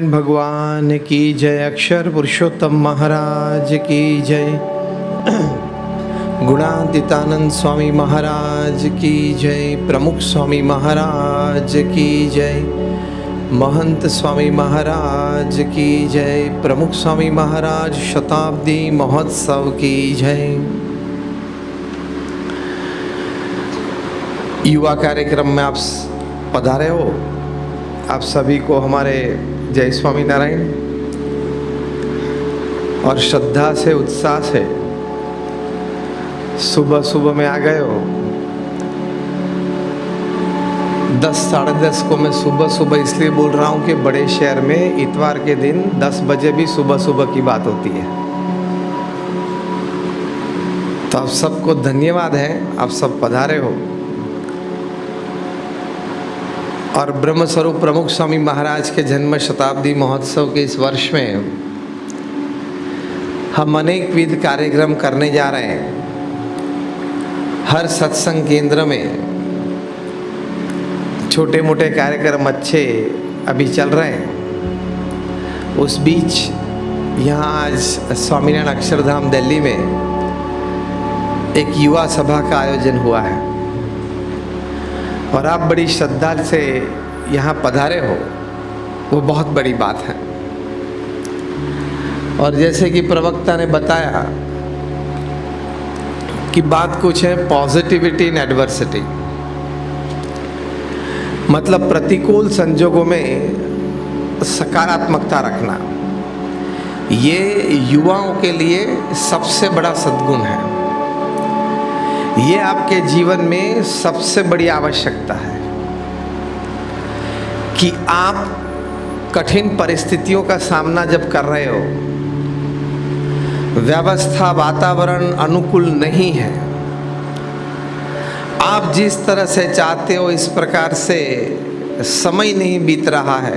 भगवान की जय, अक्षर पुरुषोत्तम महाराज की जय, गुणातीतानंद स्वामी महाराज की जय, प्रमुख स्वामी महाराज की जय, महंत स्वामी महाराज की जय, प्रमुख स्वामी महाराज शताब्दी महोत्सव की जय। युवा कार्यक्रम में आप पधारे हो, आप सभी को हमारे जय स्वामी नारायण। और श्रद्धा से उत्साह से सुबह सुबह में आ गए हो। 10 साढ़े 10 को मैं सुबह सुबह इसलिए बोल रहा हूँ कि बड़े शहर में इतवार के दिन 10 बजे भी सुबह सुबह की बात होती है। तो आप सबको धन्यवाद है, आप सब पधारे हो। और ब्रह्म स्वरूप प्रमुख स्वामी महाराज के जन्म शताब्दी महोत्सव के इस वर्ष में हम अनेक विध कार्यक्रम करने जा रहे हैं। हर सत्संग केंद्र में छोटे मोटे कार्यक्रम अच्छे अभी चल रहे हैं। उस बीच यहाँ आज स्वामीनारायण अक्षरधाम दिल्ली में एक युवा सभा का आयोजन हुआ है और आप बड़ी श्रद्धा से यहाँ पधारे हो, वो बहुत बड़ी बात है। और जैसे कि प्रवक्ता ने बताया कि बात कुछ है पॉजिटिविटी इन एडवर्सिटी, मतलब प्रतिकूल संजोगों में सकारात्मकता रखना। ये युवाओं के लिए सबसे बड़ा सद्गुण है। ये आपके जीवन में सबसे बड़ी आवश्यकता है कि आप कठिन परिस्थितियों का सामना जब कर रहे हो, व्यवस्था वातावरण अनुकूल नहीं है, आप जिस तरह से चाहते हो इस प्रकार से समय नहीं बीत रहा है,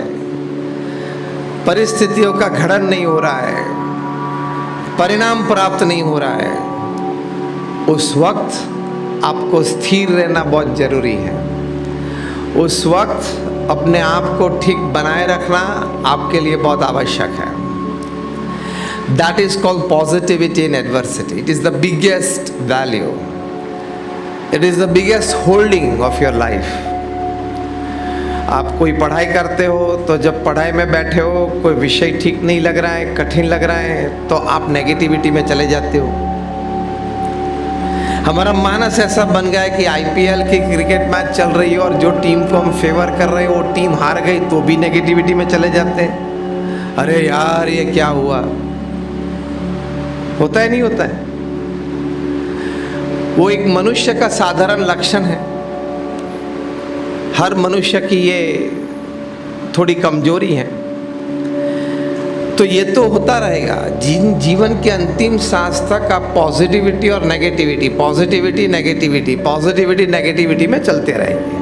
परिस्थितियों का घड़न नहीं हो रहा है, परिणाम प्राप्त नहीं हो रहा है, उस वक्त आपको स्थिर रहना बहुत जरूरी है। उस वक्त अपने आप को ठीक बनाए रखना आपके लिए बहुत आवश्यक है। That is called positivity in adversity. It is the biggest value. It is the biggest holding of your life. आप कोई पढ़ाई करते हो तो जब पढ़ाई में बैठे हो, कोई विषय ठीक नहीं लग रहा है, कठिन लग रहा है, तो आप नेगेटिविटी में चले जाते हो। हमारा मानस ऐसा बन गया है कि आईपीएल की क्रिकेट मैच चल रही है और जो टीम को हम फेवर कर रहे हैं वो टीम हार गई तो भी नेगेटिविटी में चले जाते हैं। अरे यार ये क्या हुआ, होता है नहीं होता है। वो एक मनुष्य का साधारण लक्षण है। हर मनुष्य की ये थोड़ी कमजोरी है। तो ये तो होता रहेगा। जीवन के अंतिम सांस तक आप पॉजिटिविटी और negativity, positivity negativity, positivity negativity में चलते रहेंगे।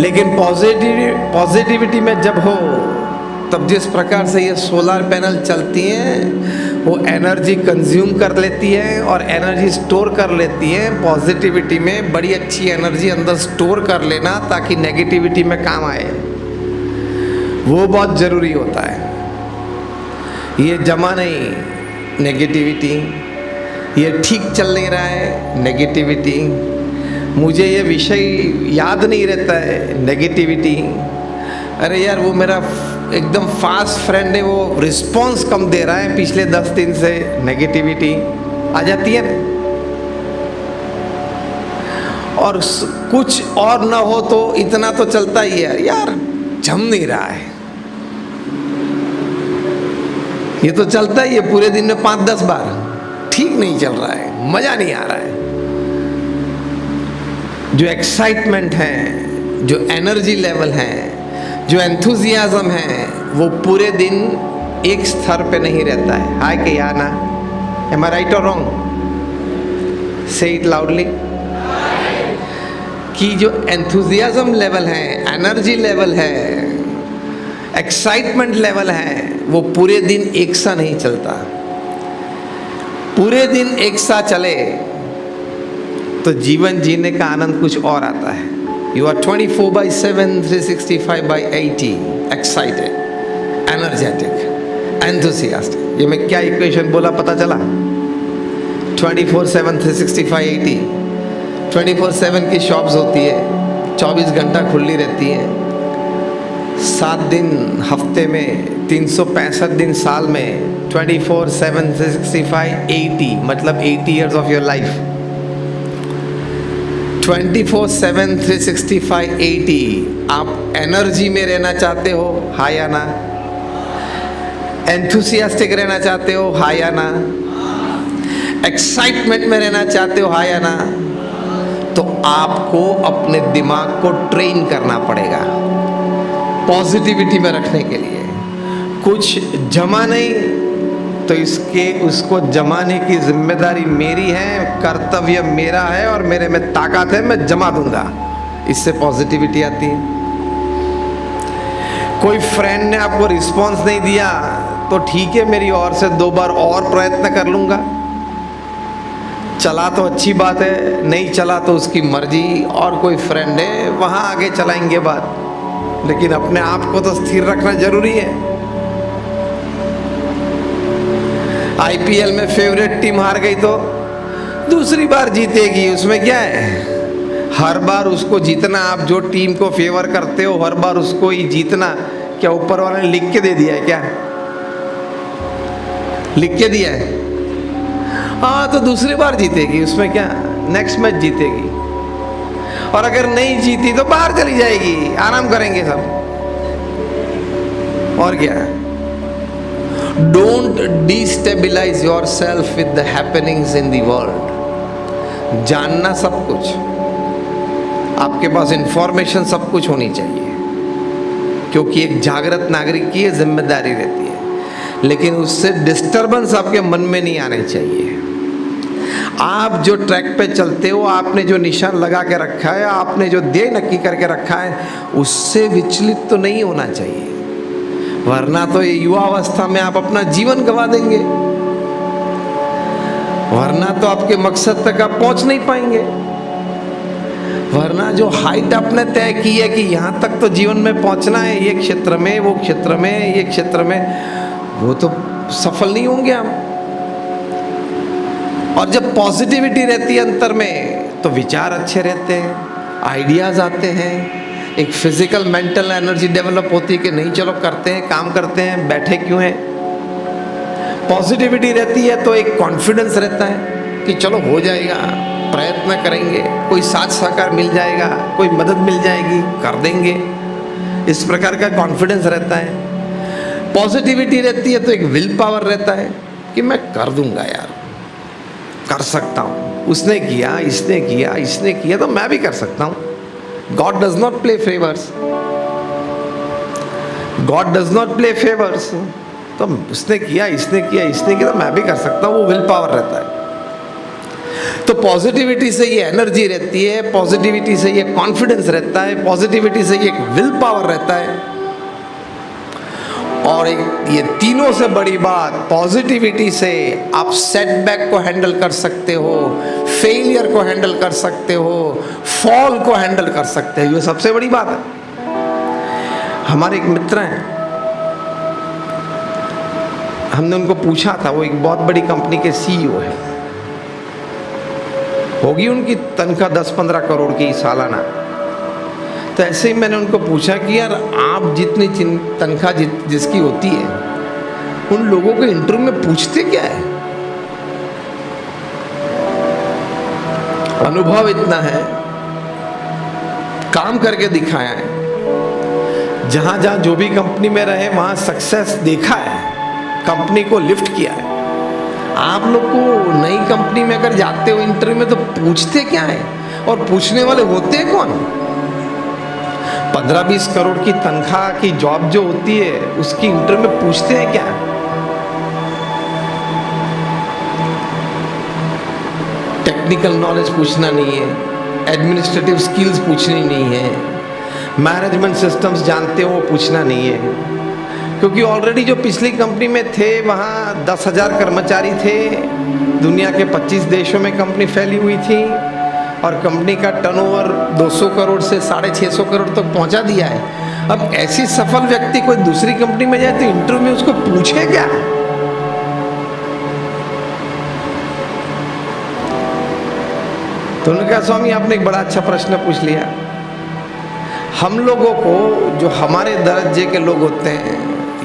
लेकिन पॉजिटिविटी में जब हो तब जिस प्रकार से ये सोलर पैनल चलती हैं, वो एनर्जी कंज्यूम कर लेती है और एनर्जी स्टोर कर लेती है। पॉजिटिविटी में बड़ी अच्छी एनर्जी अंदर स्टोर कर लेना ताकि नेगेटिविटी में काम आए, वो बहुत ज़रूरी होता है। ये जमा नहीं नेगेटिविटी, ये ठीक चल नहीं रहा है नेगेटिविटी, मुझे ये विषय याद नहीं रहता है नेगेटिविटी, अरे यार वो मेरा एकदम फास्ट फ्रेंड है वो रिस्पॉन्स कम दे रहा है पिछले 10 दिन से, नेगेटिविटी आ जाती है। और कुछ और ना हो तो इतना तो चलता ही है, यार जम नहीं रहा है, ये तो चलता ही है पूरे दिन में 5-10 बार, ठीक नहीं चल रहा है, मजा नहीं आ रहा है। जो एक्साइटमेंट है, जो एनर्जी लेवल है, जो एंथुजियाज्म है, वो पूरे दिन एक स्तर पे नहीं रहता है। हाय कि या ना, एम आई राइट और रॉन्ग? से इट लाउडली। कि जो एंथुजियाज्म लेवल है, एनर्जी लेवल है, एक्साइटमेंट लेवल है, वो पूरे दिन एक सा नहीं चलता। पूरे दिन एक सा चले तो जीवन जीने का आनंद कुछ और आता है। You are 24/7, 365/80 excited. Energetic, enthusiastic. ये मैं क्या इक्वेशन बोला पता चला? 24/7 365 80 24/7 की शॉप्स होती है, 24 घंटा खुली रहती है, 7 दिन हफ्ते में, 365 दिन साल में, 24/7 365 80 मतलब 80 ईयर्स ऑफ योर लाइफ। 24/7 365 80 आप एनर्जी में रहना चाहते हो, हाँ या ना? एंथुसियास्टिक रहना चाहते हो, हाँ या ना? एक्साइटमेंट में रहना चाहते हो, हाँ या ना? तो आपको अपने दिमाग को ट्रेन करना पड़ेगा पॉजिटिविटी में रखने के लिए। कुछ जमा नहीं तो उसको जमाने की जिम्मेदारी मेरी है, कर्तव्य मेरा है और मेरे में ताकत है, मैं जमा दूंगा। इससे पॉजिटिविटी आती है। कोई फ्रेंड ने आपको रिस्पॉन्स नहीं दिया तो ठीक है, मेरी ओर से 2 बार और प्रयत्न कर लूंगा। चला तो अच्छी बात है, नहीं चला तो उसकी मर्जी, और कोई फ्रेंड है वहां आगे चलाएंगे बात, लेकिन अपने आप को तो स्थिर रखना जरूरी है। आईपीएल में फेवरेट टीम हार गई तो दूसरी बार जीतेगी, उसमें क्या है? हर बार उसको जीतना, आप जो टीम को फेवर करते हो हर बार उसको ही जीतना। क्या ऊपर वाले ने लिख के दे दिया है क्या? लिख के दिया है? हाँ, तो दूसरी बार जीतेगी, उसमें क्या? नेक्स्ट मैच जीतेगी। और अगर नहीं जीती तो बाहर चली जाएगी, आराम करेंगे सब, और क्या। Don't destabilize yourself with the happenings in the world. जानना सब कुछ, आपके पास इंफॉर्मेशन सब कुछ होनी चाहिए, क्योंकि एक जागृत नागरिक की जिम्मेदारी रहती है, लेकिन उससे डिस्टरबेंस आपके मन में नहीं आने चाहिए। आप जो ट्रैक पे चलते हो, आपने जो निशान लगा के रखा है, आपने जो ध्येय नक्की करके रखा है, उससे विचलित तो नहीं होना चाहिए, वरना तो ये युवावस्था में आप अपना जीवन गंवा देंगे, वरना तो आपके मकसद तक आप पहुंच नहीं पाएंगे, वरना जो हाइट आपने तय की है कि यहाँ तक तो जीवन में पहुंचना है, ये क्षेत्र में, वो क्षेत्र में, ये क्षेत्र में, वो तो सफल नहीं होंगे हम। और जब पॉजिटिविटी रहती है अंतर में तो विचार अच्छे रहते हैं, आइडियाज आते हैं, एक फिजिकल मेंटल एनर्जी डेवलप होती है कि नहीं चलो करते हैं, काम करते हैं, बैठे क्यों हैं। पॉजिटिविटी रहती है तो एक कॉन्फिडेंस रहता है कि चलो हो जाएगा, प्रयत्न करेंगे, कोई साथ सहकार मिल जाएगा, कोई मदद मिल जाएगी, कर देंगे, इस प्रकार का कॉन्फिडेंस रहता है। पॉजिटिविटी रहती है तो एक विल पावर रहता है कि मैं कर दूंगा यार, कर सकता हूँ, उसने किया, इसने किया, इसने किया तो मैं भी कर सकता हूँ। God does not play favours, God does not play favours, तो उसने किया, इसने किया, इसने किया तो मैं भी कर सकता हूँ, वो विल पावर रहता है। तो पॉजिटिविटी से ये एनर्जी रहती है, पॉजिटिविटी से ये कॉन्फिडेंस रहता है, पॉजिटिविटी से ये एक विल पावर रहता है। और ये तीनों से बड़ी बात, पॉजिटिविटी से आप सेटबैक को हैंडल कर सकते हो, फेलियर को हैंडल कर सकते हो, फॉल को हैंडल कर सकते हो, ये सबसे बड़ी बात है। हमारे एक मित्र हैं, हमने उनको पूछा था, वो एक बहुत बड़ी कंपनी के सीईओ है, होगी उनकी तनख्वाह 10-15 करोड़ की सालाना। तो ऐसे ही मैंने उनको पूछा कि यार आप जितनी तनख्वाह जिसकी होती है, उन लोगों को इंटरव्यू में पूछते क्या है? अनुभव इतना है, काम करके दिखाया है, जहां जहां जो भी कंपनी में रहे वहां सक्सेस देखा है, कंपनी को लिफ्ट किया है। आप लोग को नई कंपनी में अगर जाते हो इंटरव्यू में तो पूछते क्या है, और पूछने वाले होते हैं कौन? 15-20 करोड़ की तनख्वाह की जॉब जो होती है उसकी इंटरव्यू में पूछते हैं क्या? टेक्निकल नॉलेज पूछना नहीं है, एडमिनिस्ट्रेटिव स्किल्स पूछनी नहीं है, मैनेजमेंट सिस्टम्स जानते हो वो पूछना नहीं है, क्योंकि ऑलरेडी जो पिछली कंपनी में थे वहाँ 10,000 कर्मचारी थे, दुनिया के 25 देशों में कंपनी फैली हुई थी, और कंपनी का टर्नओवर 200 करोड़ से 650 करोड़ तक पहुंचा दिया है। अब ऐसी सफल व्यक्ति कोई दूसरी कंपनी में जाए तो इंटरव्यू में उसको पूछे क्या? तो उन्होंने कहा स्वामी आपने एक बड़ा अच्छा प्रश्न पूछ लिया। हम लोगों को, जो हमारे दर्जे के लोग होते हैं,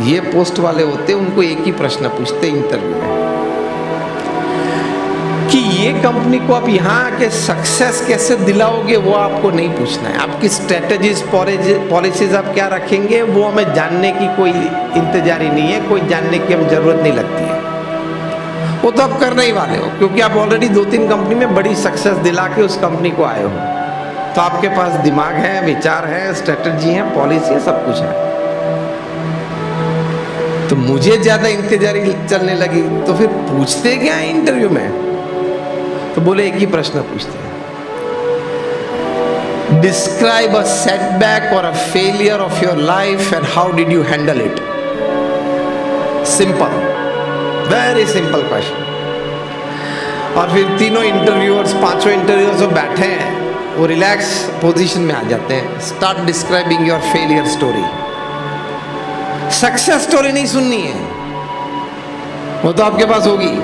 ये पोस्ट वाले होते हैं, उनको एक ही प्रश्न पूछते हैं इंटरव्यू में कि ये कंपनी को आप यहाँ आके सक्सेस कैसे दिलाओगे, वो आपको नहीं पूछना है। आपकी स्ट्रेटजीज पॉलिसीज आप क्या रखेंगे, वो हमें जानने की कोई इंतजारी नहीं है, कोई जानने की हमें जरूरत नहीं लगती है। वो तो आप करने ही वाले हो, क्योंकि आप ऑलरेडी 2-3 कंपनी में बड़ी सक्सेस दिला के उस कंपनी को आए हो। तो आपके पास दिमाग है, विचार है, स्ट्रेटजी है, पॉलिसी है, सब कुछ है। तो मुझे ज्यादा इंतजारी चलने लगी, तो फिर पूछते क्या है इंटरव्यू में? तो बोले एक ही प्रश्न पूछते हैं, डिस्क्राइब अ सेटबैक और a failure of your life and how did you handle it. Simple, very simple question. और फिर तीनों इंटरव्यूअर्स, 5 इंटरव्यूअर्स जो बैठे हैं, वो रिलैक्स पोजीशन में आ जाते हैं। Start describing your failure story. Success story नहीं सुननी है, वो तो आपके पास होगी।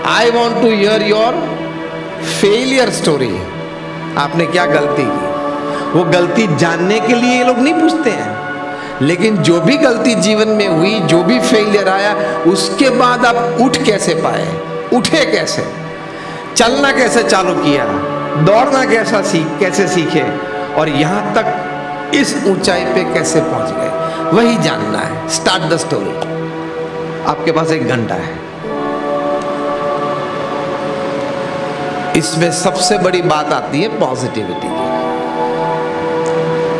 I want to hear your failure story. आपने क्या गलती की, वो गलती जानने के लिए ये लोग नहीं पूछते हैं। लेकिन जो भी गलती जीवन में हुई, जो भी फेलियर आया, उसके बाद आप उठ कैसे पाए, उठे कैसे, चलना कैसे चालू किया, दौड़ना कैसे सीखे, और यहां तक इस ऊंचाई पे कैसे पहुंच गए, वही जानना है। Start the story. आपके पास 1 घंटा है। इसमें सबसे बड़ी बात आती है पॉजिटिविटी की।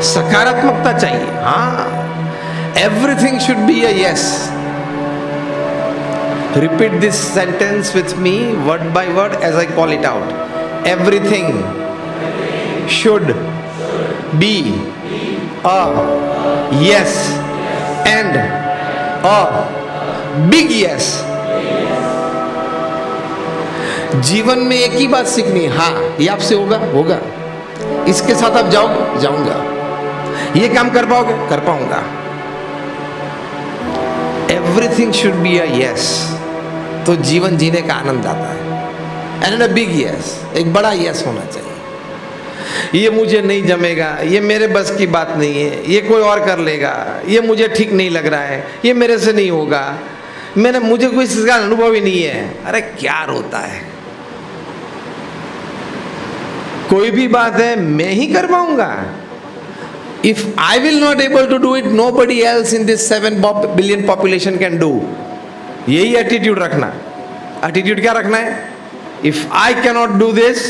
सकारात्मकता चाहिए। हाँ, everything should be a yes. Repeat this sentence with me word by word as I call it out. Everything should be a yes and a big yes. जीवन में एक ही बात सीखनी है, हाँ ये आपसे होगा, इसके साथ आप जाऊंगा, ये काम कर पाओगे, कर पाऊंगा। Everything should be a yes, तो जीवन जीने का आनंद आता है। एंड अ बिग यस, एक बड़ा यस होना चाहिए। ये मुझे नहीं जमेगा, ये मेरे बस की बात नहीं है, ये कोई और कर लेगा, ये मुझे ठीक नहीं लग रहा है, ये मेरे से नहीं होगा, मुझे कोई इसका अनुभव ही नहीं है। अरे क्या रोता है, कोई भी बात है मैं ही कर पाऊंगा। If I will not able to do it, nobody else in this 7 billion population can do. यही एटीट्यूड रखना। एटीट्यूड क्या रखना है? If I cannot do this,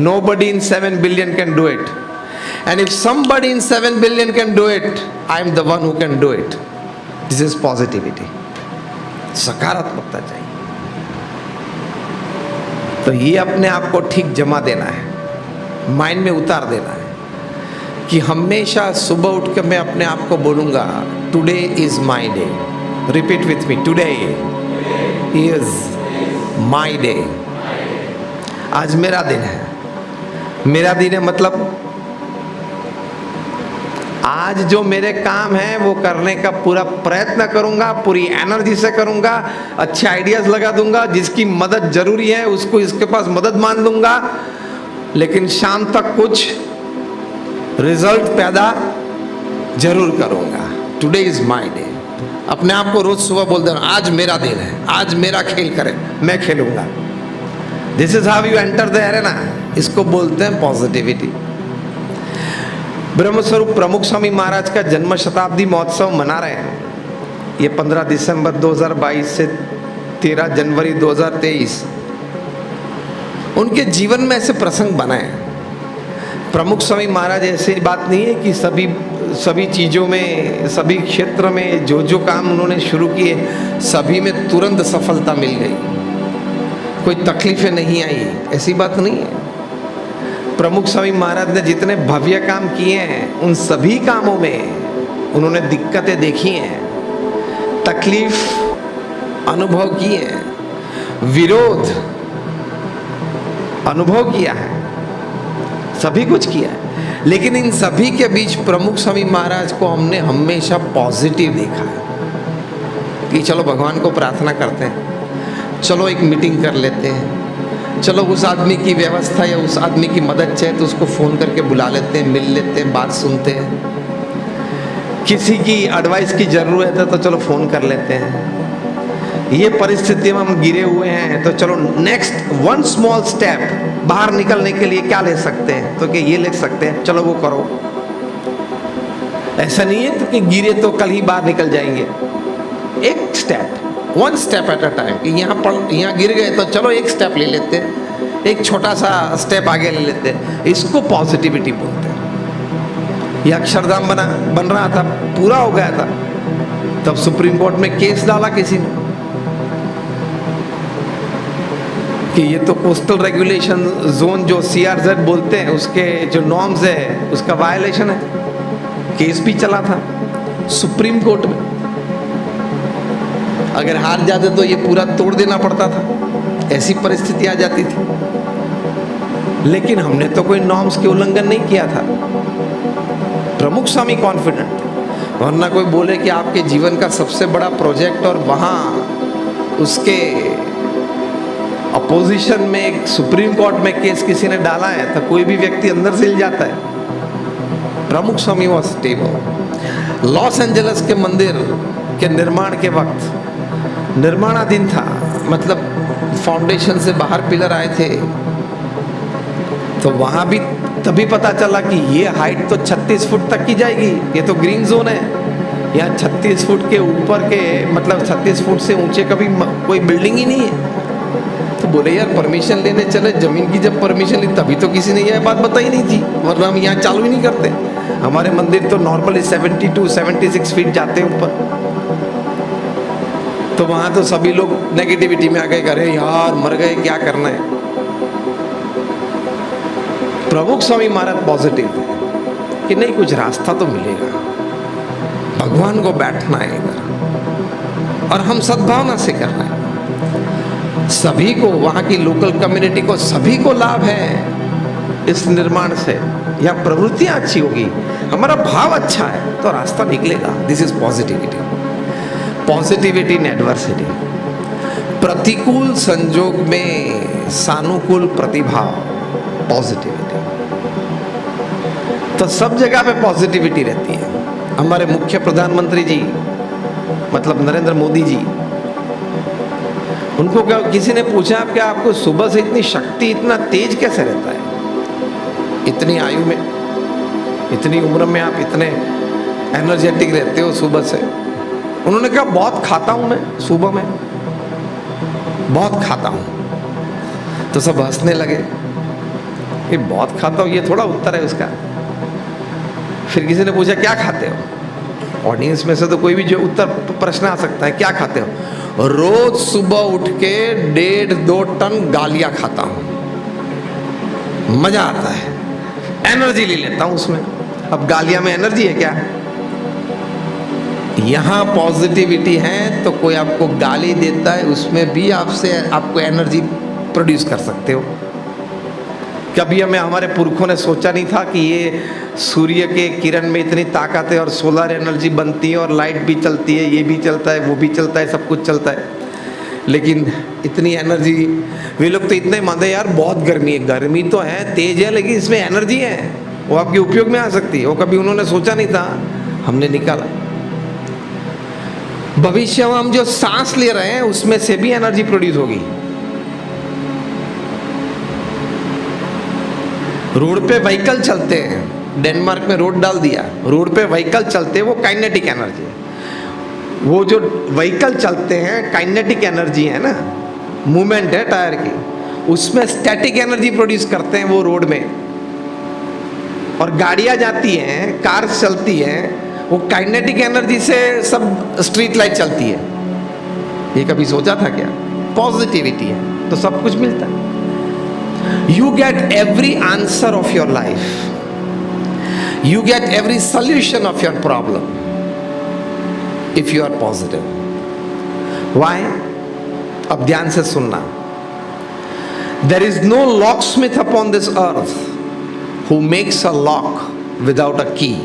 nobody in 7 billion can do it. And if somebody in 7 billion can do it, I am the one who can do it. This is positivity. सकारात्मकता चाहिए। तो ये अपने आप को ठीक जमा देना है, माइंड में उतार देना है कि हमेशा सुबह उठ के मैं अपने आप को बोलूंगा, today is my day. Repeat with me, today is my day. आज मेरा दिन है। मेरा दिन है मतलब आज जो मेरे काम है वो करने का पूरा प्रयत्न करूंगा, पूरी एनर्जी से करूंगा, अच्छे आइडियाज लगा दूंगा, जिसकी मदद जरूरी है उसको इसके पास मदद मान लूंगा, लेकिन शाम तक कुछ रिजल्ट पैदा जरूर करूंगा। Today is my day. अपने आप को रोज सुबह बोल देना, आज मेरा दिन है, आज मेरा खेल करे, मैं खेलूंगा। This is how you enter the arena. इसको बोलते हैं पॉजिटिविटी। ब्रह्मस्वरूप प्रमुख स्वामी महाराज का जन्म शताब्दी महोत्सव मना रहे हैं। ये 15 दिसंबर 2022 से 13 जनवरी 2023। उनके जीवन में ऐसे प्रसंग बनाए। प्रमुख स्वामी महाराज ऐसी बात नहीं है कि सभी चीज़ों में, सभी क्षेत्र में जो काम उन्होंने शुरू किए सभी में तुरंत सफलता मिल गई, कोई तकलीफें नहीं आई, ऐसी बात नहीं है। प्रमुख स्वामी महाराज ने जितने भव्य काम किए हैं उन सभी कामों में उन्होंने दिक्कतें देखी हैं, तकलीफ अनुभव किए हैं, विरोध अनुभव किया है, सभी कुछ किया है। लेकिन इन सभी के बीच प्रमुख स्वामी महाराज को हमने हमेशा पॉजिटिव देखा है कि चलो भगवान को प्रार्थना करते हैं, चलो एक मीटिंग कर लेते हैं, चलो उस आदमी की व्यवस्था या उस आदमी की मदद चाहिए तो उसको फ़ोन करके बुला लेते हैं, मिल लेते हैं, बात सुनते हैं। किसी की एडवाइस की ज़रूरत है तो चलो फ़ोन कर लेते हैं। ये परिस्थिति में हम गिरे हुए हैं तो चलो नेक्स्ट वन स्मॉल स्टेप बाहर निकलने के लिए क्या ले सकते हैं, तो कि ये ले सकते हैं, चलो वो करो। ऐसा नहीं है तो कि गिरे तो कल ही बाहर निकल जाएंगे। एक step, one step at a time. कि यहाँ गिर गए तो चलो एक स्टेप ले लेते हैं, एक छोटा सा स्टेप आगे ले लेते हैं। इसको पॉजिटिविटी बोलते हैं। ये अक्षरधाम बन रहा था, पूरा हो गया था, तब सुप्रीम कोर्ट में केस डाला किसी ने कि ये तो कोस्टल रेगुलेशन जोन जो CRZ बोलते हैं उसके जो नॉर्म्स है उसका वायलेशन है। केस भी चला था सुप्रीम कोर्ट में। अगर हार जाते तो ये पूरा तोड़ देना पड़ता था, ऐसी परिस्थिति आ जाती थी। लेकिन हमने तो कोई नॉर्म्स के उल्लंघन नहीं किया था। प्रमुख स्वामी कॉन्फिडेंट, वरना कोई बोले कि आपके जीवन का सबसे बड़ा प्रोजेक्ट और वहाँ उसके अपोजिशन में एक सुप्रीम कोर्ट में केस किसी ने डाला है तो कोई भी व्यक्ति अंदर से हिल जाता है। प्रमुख स्वामी वॉज स्टेबल। लॉस एंजलिस के मंदिर के निर्माण के वक्त निर्माणाधीन था, मतलब फाउंडेशन से बाहर पिलर आए थे, तो वहाँ भी तभी पता चला कि ये हाइट तो 36 फुट तक की जाएगी, ये तो ग्रीन जोन है। यहाँ 36 फुट के ऊपर के मतलब 36 फुट से ऊंचे कभी कोई बिल्डिंग ही नहीं है। तो बोले यार परमिशन लेने चले, जमीन की जब परमिशन ली तभी तो किसी ने यह बात बताई नहीं थी, वरना हम यहाँ चालू ही नहीं करते। हमारे मंदिर तो नॉर्मली 72-76 फीट जाते हैं ऊपर। तो वहाँ तो सभी लोग नेगेटिविटी में आ गए, अरे यार मर गए, क्या करना है। प्रमुख स्वामी महाराज पॉजिटिव थे कि नहीं, कुछ रास्ता तो मिलेगा, भगवान को बैठना है इधर और हम सद्भावना से करना है। सभी को, वहाँ की लोकल कम्युनिटी को, सभी को लाभ है इस निर्माण से। या प्रवृत्तियाँ अच्छी होगी, हमारा भाव अच्छा है तो रास्ता निकलेगा। This is positivity. Positivity in adversity. प्रतिकूल संजोग में सानुकूल प्रतिभाव, पॉजिटिविटी। तो सब जगह पे पॉजिटिविटी रहती है। हमारे मुख्य प्रधानमंत्री जी मतलब नरेंद्र मोदी जी, उनको क्या किसी ने पूछा क्या आपको सुबह से इतनी शक्ति, इतना तेज कैसे रहता है, इतनी आयु में, इतनी उम्र में आप इतने एनर्जेटिक रहते हो सुबह से। उन्होंने कहा बहुत खाता हूं मैं, सुबह में बहुत खाता हूं। तो सब हंसने लगे, ये बहुत खाता हूं, ये थोड़ा उत्तर है उसका। फिर किसी ने पूछा क्या खाते हो, ऑडियंस में से तो कोई भी जो उत्तर प्रश्न आ सकता है, क्या खाते हो। रोज सुबह उठ के 1.5-2 टन गालियां खाता हूं, मजा आता है, एनर्जी ले लेता हूं उसमें। अब गालियां में एनर्जी है क्या? यहां पॉजिटिविटी है तो कोई आपको गाली देता है, उसमें भी आपको एनर्जी प्रोड्यूस कर सकते हो। कभी हमारे पुरखों ने सोचा नहीं था कि ये सूर्य के किरण में इतनी ताकत है और सोलर एनर्जी बनती है और लाइट भी चलती है, ये भी चलता है, वो भी चलता है, सब कुछ चलता है। लेकिन इतनी एनर्जी, वे लोग तो इतने मानते यार बहुत गर्मी है, गर्मी तो है, तेज है, लेकिन इसमें एनर्जी है, वो आपके उपयोग में आ सकती है। वो कभी उन्होंने सोचा नहीं था, हमने निकाला। भविष्य में हम जो सांस ले रहे हैं उसमें से भी एनर्जी प्रोड्यूस होगी। रोड पे व्हीकल चलते हैं, डेनमार्क में रोड डाल दिया, रोड पे व्हीकल चलते हैं, वो काइनेटिक एनर्जी है। वो जो व्हीकल चलते हैं काइनेटिक एनर्जी है ना, मूवमेंट है टायर की, उसमें स्टैटिक एनर्जी प्रोड्यूस करते हैं वो रोड में। और गाड़ियां जाती हैं, कार्स चलती हैं, वो काइनेटिक एनर्जी से सब स्ट्रीट लाइट चलती है। ये कभी सोचा था क्या? पॉजिटिविटी है तो सब कुछ मिलता है। You get every answer of your life. You get every solution of your problem if you are positive. Why? अब ध्यान से सुनना। There is no locksmith upon this earth who makes a lock without a key.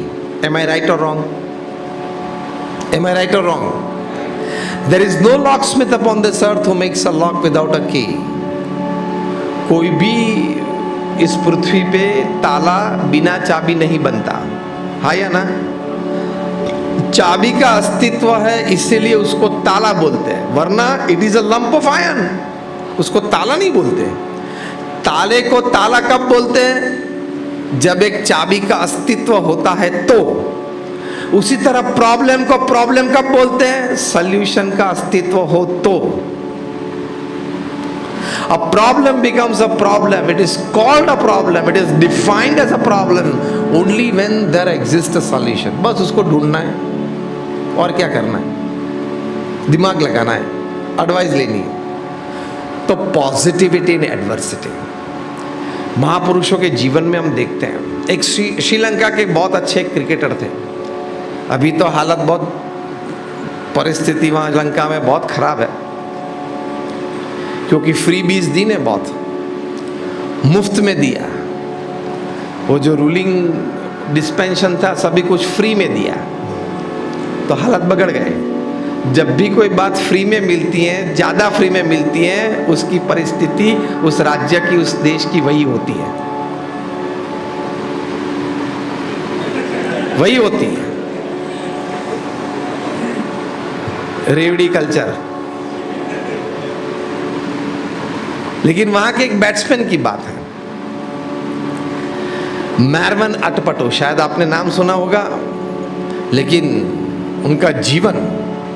Am I right or wrong? Am I right or wrong? There is no locksmith upon this earth who makes a lock without a key. कोई भी इस पृथ्वी पे ताला बिना चाबी नहीं बनता, हाँ या ना? चाबी का अस्तित्व है, इसीलिए उसको ताला बोलते हैं, वरना it is a lump of iron, उसको ताला नहीं बोलते। ताले को ताला कब बोलते हैं? जब एक चाबी का अस्तित्व होता है तो। उसी तरह प्रॉब्लम को प्रॉब्लम कब बोलते हैं? सॉल्यूशन का अस्तित्व हो तो। A problem becomes a problem. It is called a problem. It is defined as a problem only when there exists a solution. बस उसको ढूंढना है और क्या करना है? दिमाग लगाना है, एडवाइस लेनी है। तो पॉजिटिविटी इन एडवर्सिटी, महापुरुषों के जीवन में हम देखते हैं। एक श्रीलंका के बहुत अच्छे क्रिकेटर थे। अभी तो हालत बहुत, परिस्थिति वहाँ लंका में बहुत खराब है, क्योंकि फ्री बीज दी ने बहुत, मुफ्त में दिया। वो जो रूलिंग डिस्पेंशन था सभी कुछ फ्री में दिया, तो हालत बिगड़ गए। जब भी कोई बात फ्री में मिलती है, ज़्यादा फ्री में मिलती है, उसकी परिस्थिति उस राज्य की, उस देश की वही होती है, वही होती है। रेवड़ी कल्चर। लेकिन वहां के एक बैट्समैन की बात है, मैरवन अटपटो, शायद आपने नाम सुना होगा, लेकिन उनका जीवन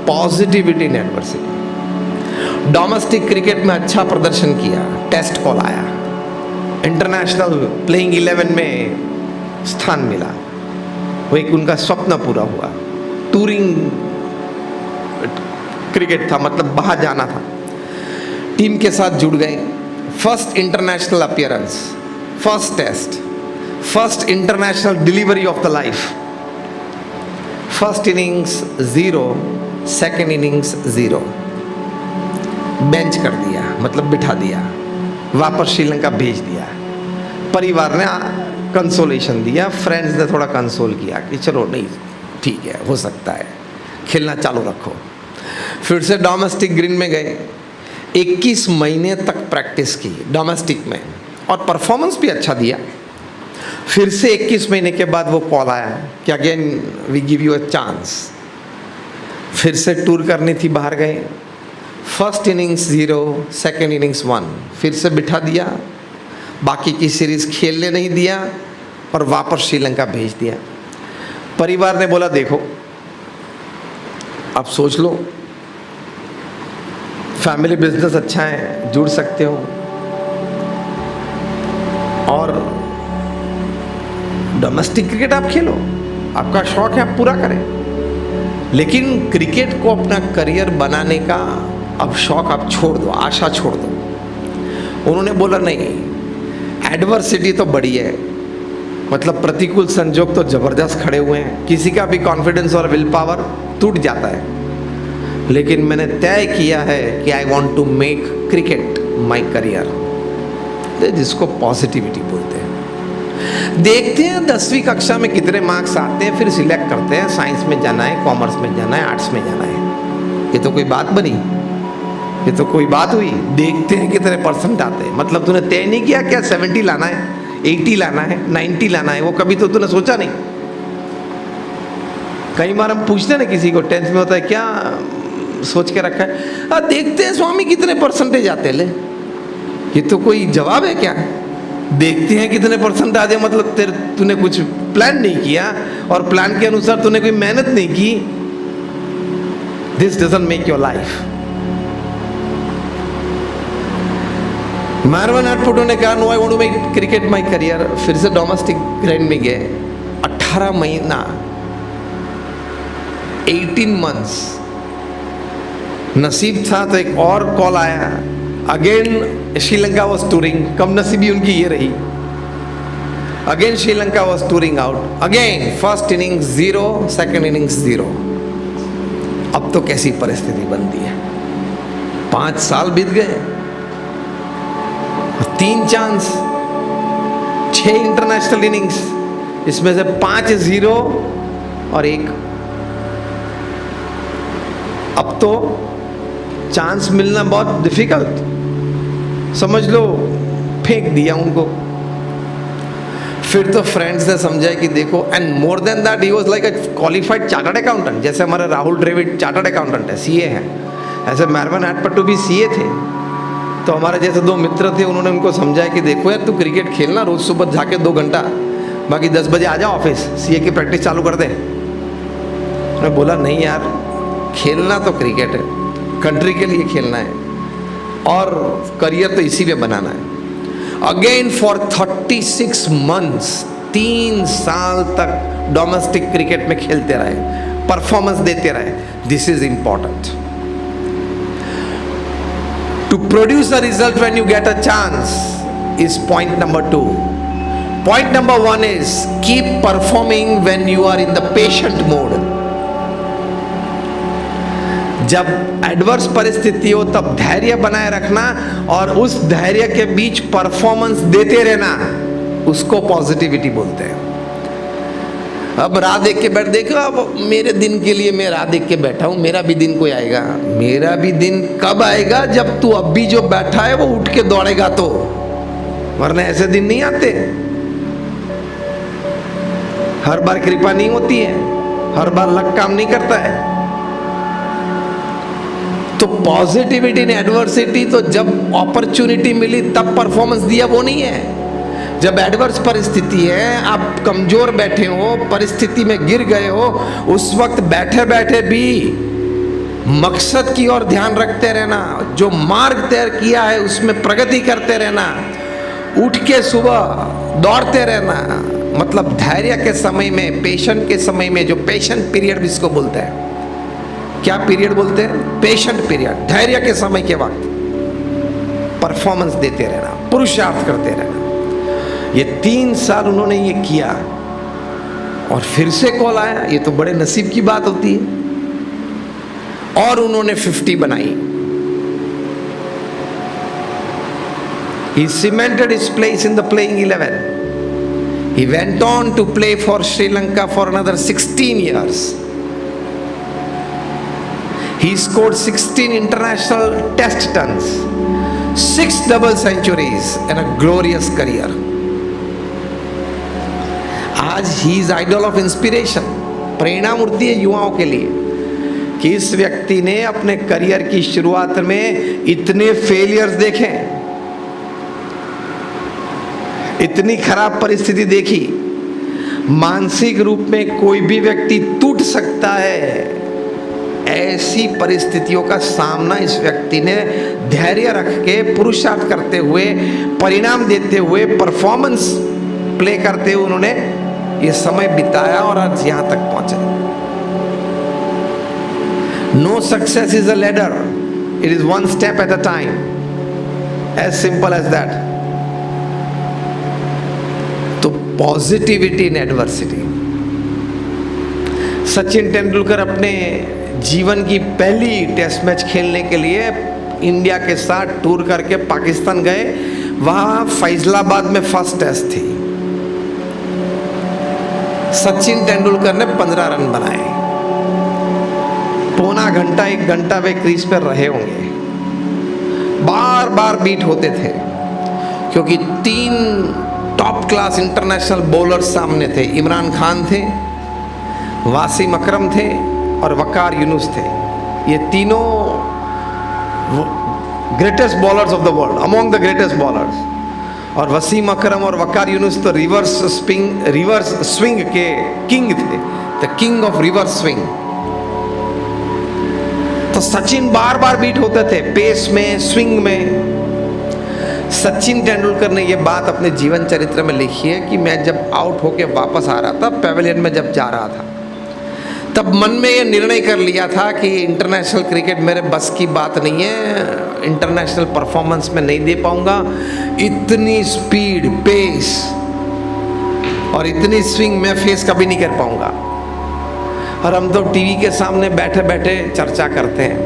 positivity in adversity. Domestic cricket में अच्छा प्रदर्शन किया, टेस्ट कॉल आया, इंटरनेशनल प्लेइंग 11 में स्थान मिला, वो एक उनका स्वप्न पूरा हुआ। टूरिंग क्रिकेट था, मतलब बाहर जाना था, टीम के साथ जुड़ गए। First international appearance, first test, first international delivery of the life. First innings 0, second innings 0, bench कर दिया, मतलब बिठा दिया, वापस श्रीलंका भेज दिया। परिवार ने कंसोलेशन दिया, फ्रेंड्स ने थोड़ा कंसोल किया कि चलो नहीं ठीक है, हो सकता है, खेलना चालू रखो। फिर से डोमेस्टिक ग्रीन में गए, 21 महीने तक प्रैक्टिस की डोमेस्टिक में और परफॉर्मेंस भी अच्छा दिया। फिर से 21 महीने के बाद वो कॉल आया कि again we give you a chance. फिर से टूर करनी थी, बाहर गए। फर्स्ट इनिंग्स 0, सेकेंड इनिंग्स 1, फिर से बिठा दिया, बाकी की सीरीज खेलने नहीं दिया और वापस श्रीलंका भेज दिया। परिवार ने बोला देखो अब सोच लो, फैमिली बिजनेस अच्छा है, जुड़ सकते हो, और डोमेस्टिक क्रिकेट आप खेलो, आपका शौक है, आप पूरा करें। लेकिन क्रिकेट को अपना करियर बनाने का अब शौक आप छोड़ दो, आशा छोड़ दो। उन्होंने बोला नहीं, एडवर्सिटी तो बड़ी है, मतलब प्रतिकूल संजोग तो जबरदस्त खड़े हुए हैं, किसी का भी कॉन्फिडेंस और विल पावर टूट जाता है, लेकिन मैंने तय किया है कि I want to make cricket my career, जिसको पॉजिटिविटी बोलते हैं। देखते हैं 10वीं कक्षा में कितने मार्क्स आते हैं, फिर सिलेक्ट करते हैं साइंस में जाना है, कॉमर्स में जाना है, आर्ट्स में जाना है। ये तो कोई बात बनी, ये तो कोई बात हुई। देखते हैं कितने परसेंट आते हैं, मतलब तूने तय नहीं किया क्या 70 लाना है, 80 लाना है, 90 लाना है, वो कभी तो तूने सोचा नहीं। कई बार हम पूछते हैं ना किसी को, 10th में होता है क्या सोच के रखा है, देखते हैं स्वामी कितने परसेंटेज आते, ले ये तो कोई जवाब है क्या? देखते हैं कितने परसेंट आ जाए, मतलब तेरे तूने कुछ प्लान नहीं किया और प्लान के अनुसार तूने कोई मेहनत नहीं की। This doesn't make your life. Marvan Atapattu ने कहा no I want to make cricket my career. फिर से डोमेस्टिक ग्राउंड में गए, 18 महीना 18 मंथ्स नसीब था तो एक और कॉल आया, अगेन श्रीलंका वॉज टूरिंग, कम नसीबी उनकी ये रही, again Sri Lanka was touring out, again first innings 0, second innings 0। अब तो कैसी परिस्थिति बनती है, 5 साल बीत गए, 3 चांस, 6 इंटरनेशनल इनिंग्स, इसमें से 5 0 और 1। अब तो चांस मिलना बहुत डिफिकल्ट, समझ लो फेंक दिया उनको। फिर तो फ्रेंड्स ने समझा कि देखो, and more than that he was like a qualified chartered accountant. जैसे हमारे राहुल द्रविड़ चार्टर्ड अकाउंटेंट है, सीए है, ऐसे मैरवन एटपट्टू भी सीए थे। तो हमारे जैसे 2 मित्र थे, उन्होंने उनको समझाया कि देखो यार, तू क्रिकेट खेलना रोज सुबह जाके 2 घंटा, बाकी 10 बजे आ जा ऑफिस, सीए की प्रैक्टिस चालू कर दे। मैं बोला नहीं यार, खेलना तो क्रिकेट है, कंट्री के लिए खेलना है और करियर तो इसी में बनाना है। अगेन फॉर 36 मंथ्स, 3 साल तक डोमेस्टिक क्रिकेट में खेलते रहे, परफॉर्मेंस देते रहे। This is important to produce a result when you get a chance is point number 2। Point number 1 is keep performing when you are in the patient mode. जब adverse परिस्थिति हो तब धैर्य बनाए रखना और उस धैर्य के बीच परफॉर्मेंस देते रहना, उसको पॉजिटिविटी बोलते हैं। अब राह देख के बैठ, देखो अब मेरे दिन के लिए मैं राह देख के बैठा हूं, मेरा भी दिन कोई आएगा। मेरा भी दिन कब आएगा? जब तू अभी जो बैठा है वो उठ के दौड़ेगा तो, वरना ऐसे दिन नहीं आते। हर बार कृपा नहीं होती है, हर बार लक काम नहीं करता है। तो पॉजिटिविटी इन एडवर्सिटी, तो जब अपॉर्चुनिटी मिली तब परफॉर्मेंस दिया, वो नहीं है। जब एडवर्स परिस्थिति है, आप कमजोर बैठे हो, परिस्थिति में गिर गए हो, उस वक्त बैठे बैठे भी मकसद की ओर ध्यान रखते रहना, जो मार्ग तय किया है उसमें प्रगति करते रहना, उठ के सुबह दौड़ते रहना। मतलब धैर्य के समय में, पेशेंट के समय में, जो पेशेंट पीरियड इसको बोलते हैं। क्या पीरियड बोलते हैं? Patient period. धैर्य के समय के वक्त परफॉर्मेंस देते रहना, पुरुषार्थ करते रहना। ये 3 साल उन्होंने ये किया और फिर से कॉल आया, ये तो बड़े नसीब की बात होती है। और उन्होंने 50 बनाई। He cemented his place in the playing 11. He went on to play for Sri Lanka for another 16 years. He scored 16 international test tons, 6 double centuries and a glorious career. आज he is idol of inspiration, प्रेरणा मूर्ति है युवाओं के लिए कि इस व्यक्ति ने अपने करियर की शुरुआत में इतने फेलियर्स देखे, इतनी खराब परिस्थिति देखी। मानसिक रूप में कोई भी व्यक्ति टूट सकता है, ऐसी परिस्थितियों का सामना इस व्यक्ति ने धैर्य रख के, पुरुषार्थ करते हुए, परिणाम देते हुए, परफॉर्मेंस प्ले करते हुए उन्होंने ये समय बिताया और आज यहां तक पहुंचे। No success is a ladder, it is 1 step at a time, as simple as that. तो positivity in adversity. Sachin Tendulkar अपने जीवन की पहली टेस्ट मैच खेलने के लिए इंडिया के साथ टूर करके पाकिस्तान गए। वहां फैसलाबाद में फर्स्ट टेस्ट थी। सचिन तेंदुलकर ने 15 रन बनाए। पौना घंटा 1 घंटा वे क्रीज पर रहे होंगे, बार बार बीट होते थे क्योंकि 3 टॉप क्लास इंटरनेशनल बॉलर सामने थे। इमरान खान थे, वासिम अकरम थे और वकार यूनुस थे। ये तीनों greatest bowlers of the world, among the greatest bowlers. और वसीम अकरम और वकार यूनुस तो रिवर्स स्विंग के किंग थे, the king of reverse swing. तो सचिन बार बार बीट होते थे, पेस में, स्विंग में। सचिन तेंदुलकर ने यह बात अपने जीवन चरित्र में लिखी है कि मैं जब आउट होके वापस आ रहा था, पेविलियन में जब जा रहा था, तब मन में ये निर्णय कर लिया था कि इंटरनेशनल क्रिकेट मेरे बस की बात नहीं है, इंटरनेशनल परफॉर्मेंस में नहीं दे पाऊंगा। इतनी स्पीड, पेस और इतनी स्विंग मैं फेस कभी नहीं कर पाऊंगा। और हम तो टीवी के सामने बैठे बैठे चर्चा करते हैं,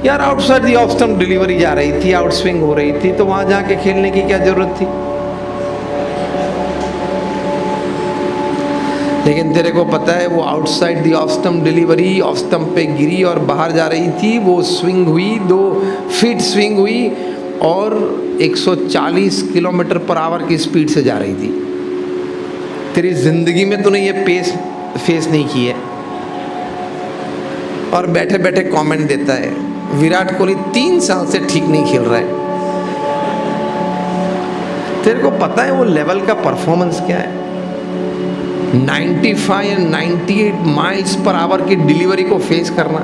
यार outside the off stump delivery जा रही थी, आउट स्विंग हो रही थी, तो वहां जाके खेलने की क्या जरूरत थी। लेकिन तेरे को पता है वो outside the off stump delivery off stump पे गिरी और बाहर जा रही थी, वो स्विंग हुई, 2 फीट स्विंग हुई और 140 किलोमीटर पर आवर की स्पीड से जा रही थी। तेरी जिंदगी में तूने ये फेस नहीं की है और बैठे बैठे कमेंट देता है विराट कोहली 3 साल से ठीक नहीं खेल रहा है। तेरे को पता है वो लेवल का परफॉर्मेंस क्या है? 95 या 98 माइल्स पर आवर की डिलीवरी को फेस करना।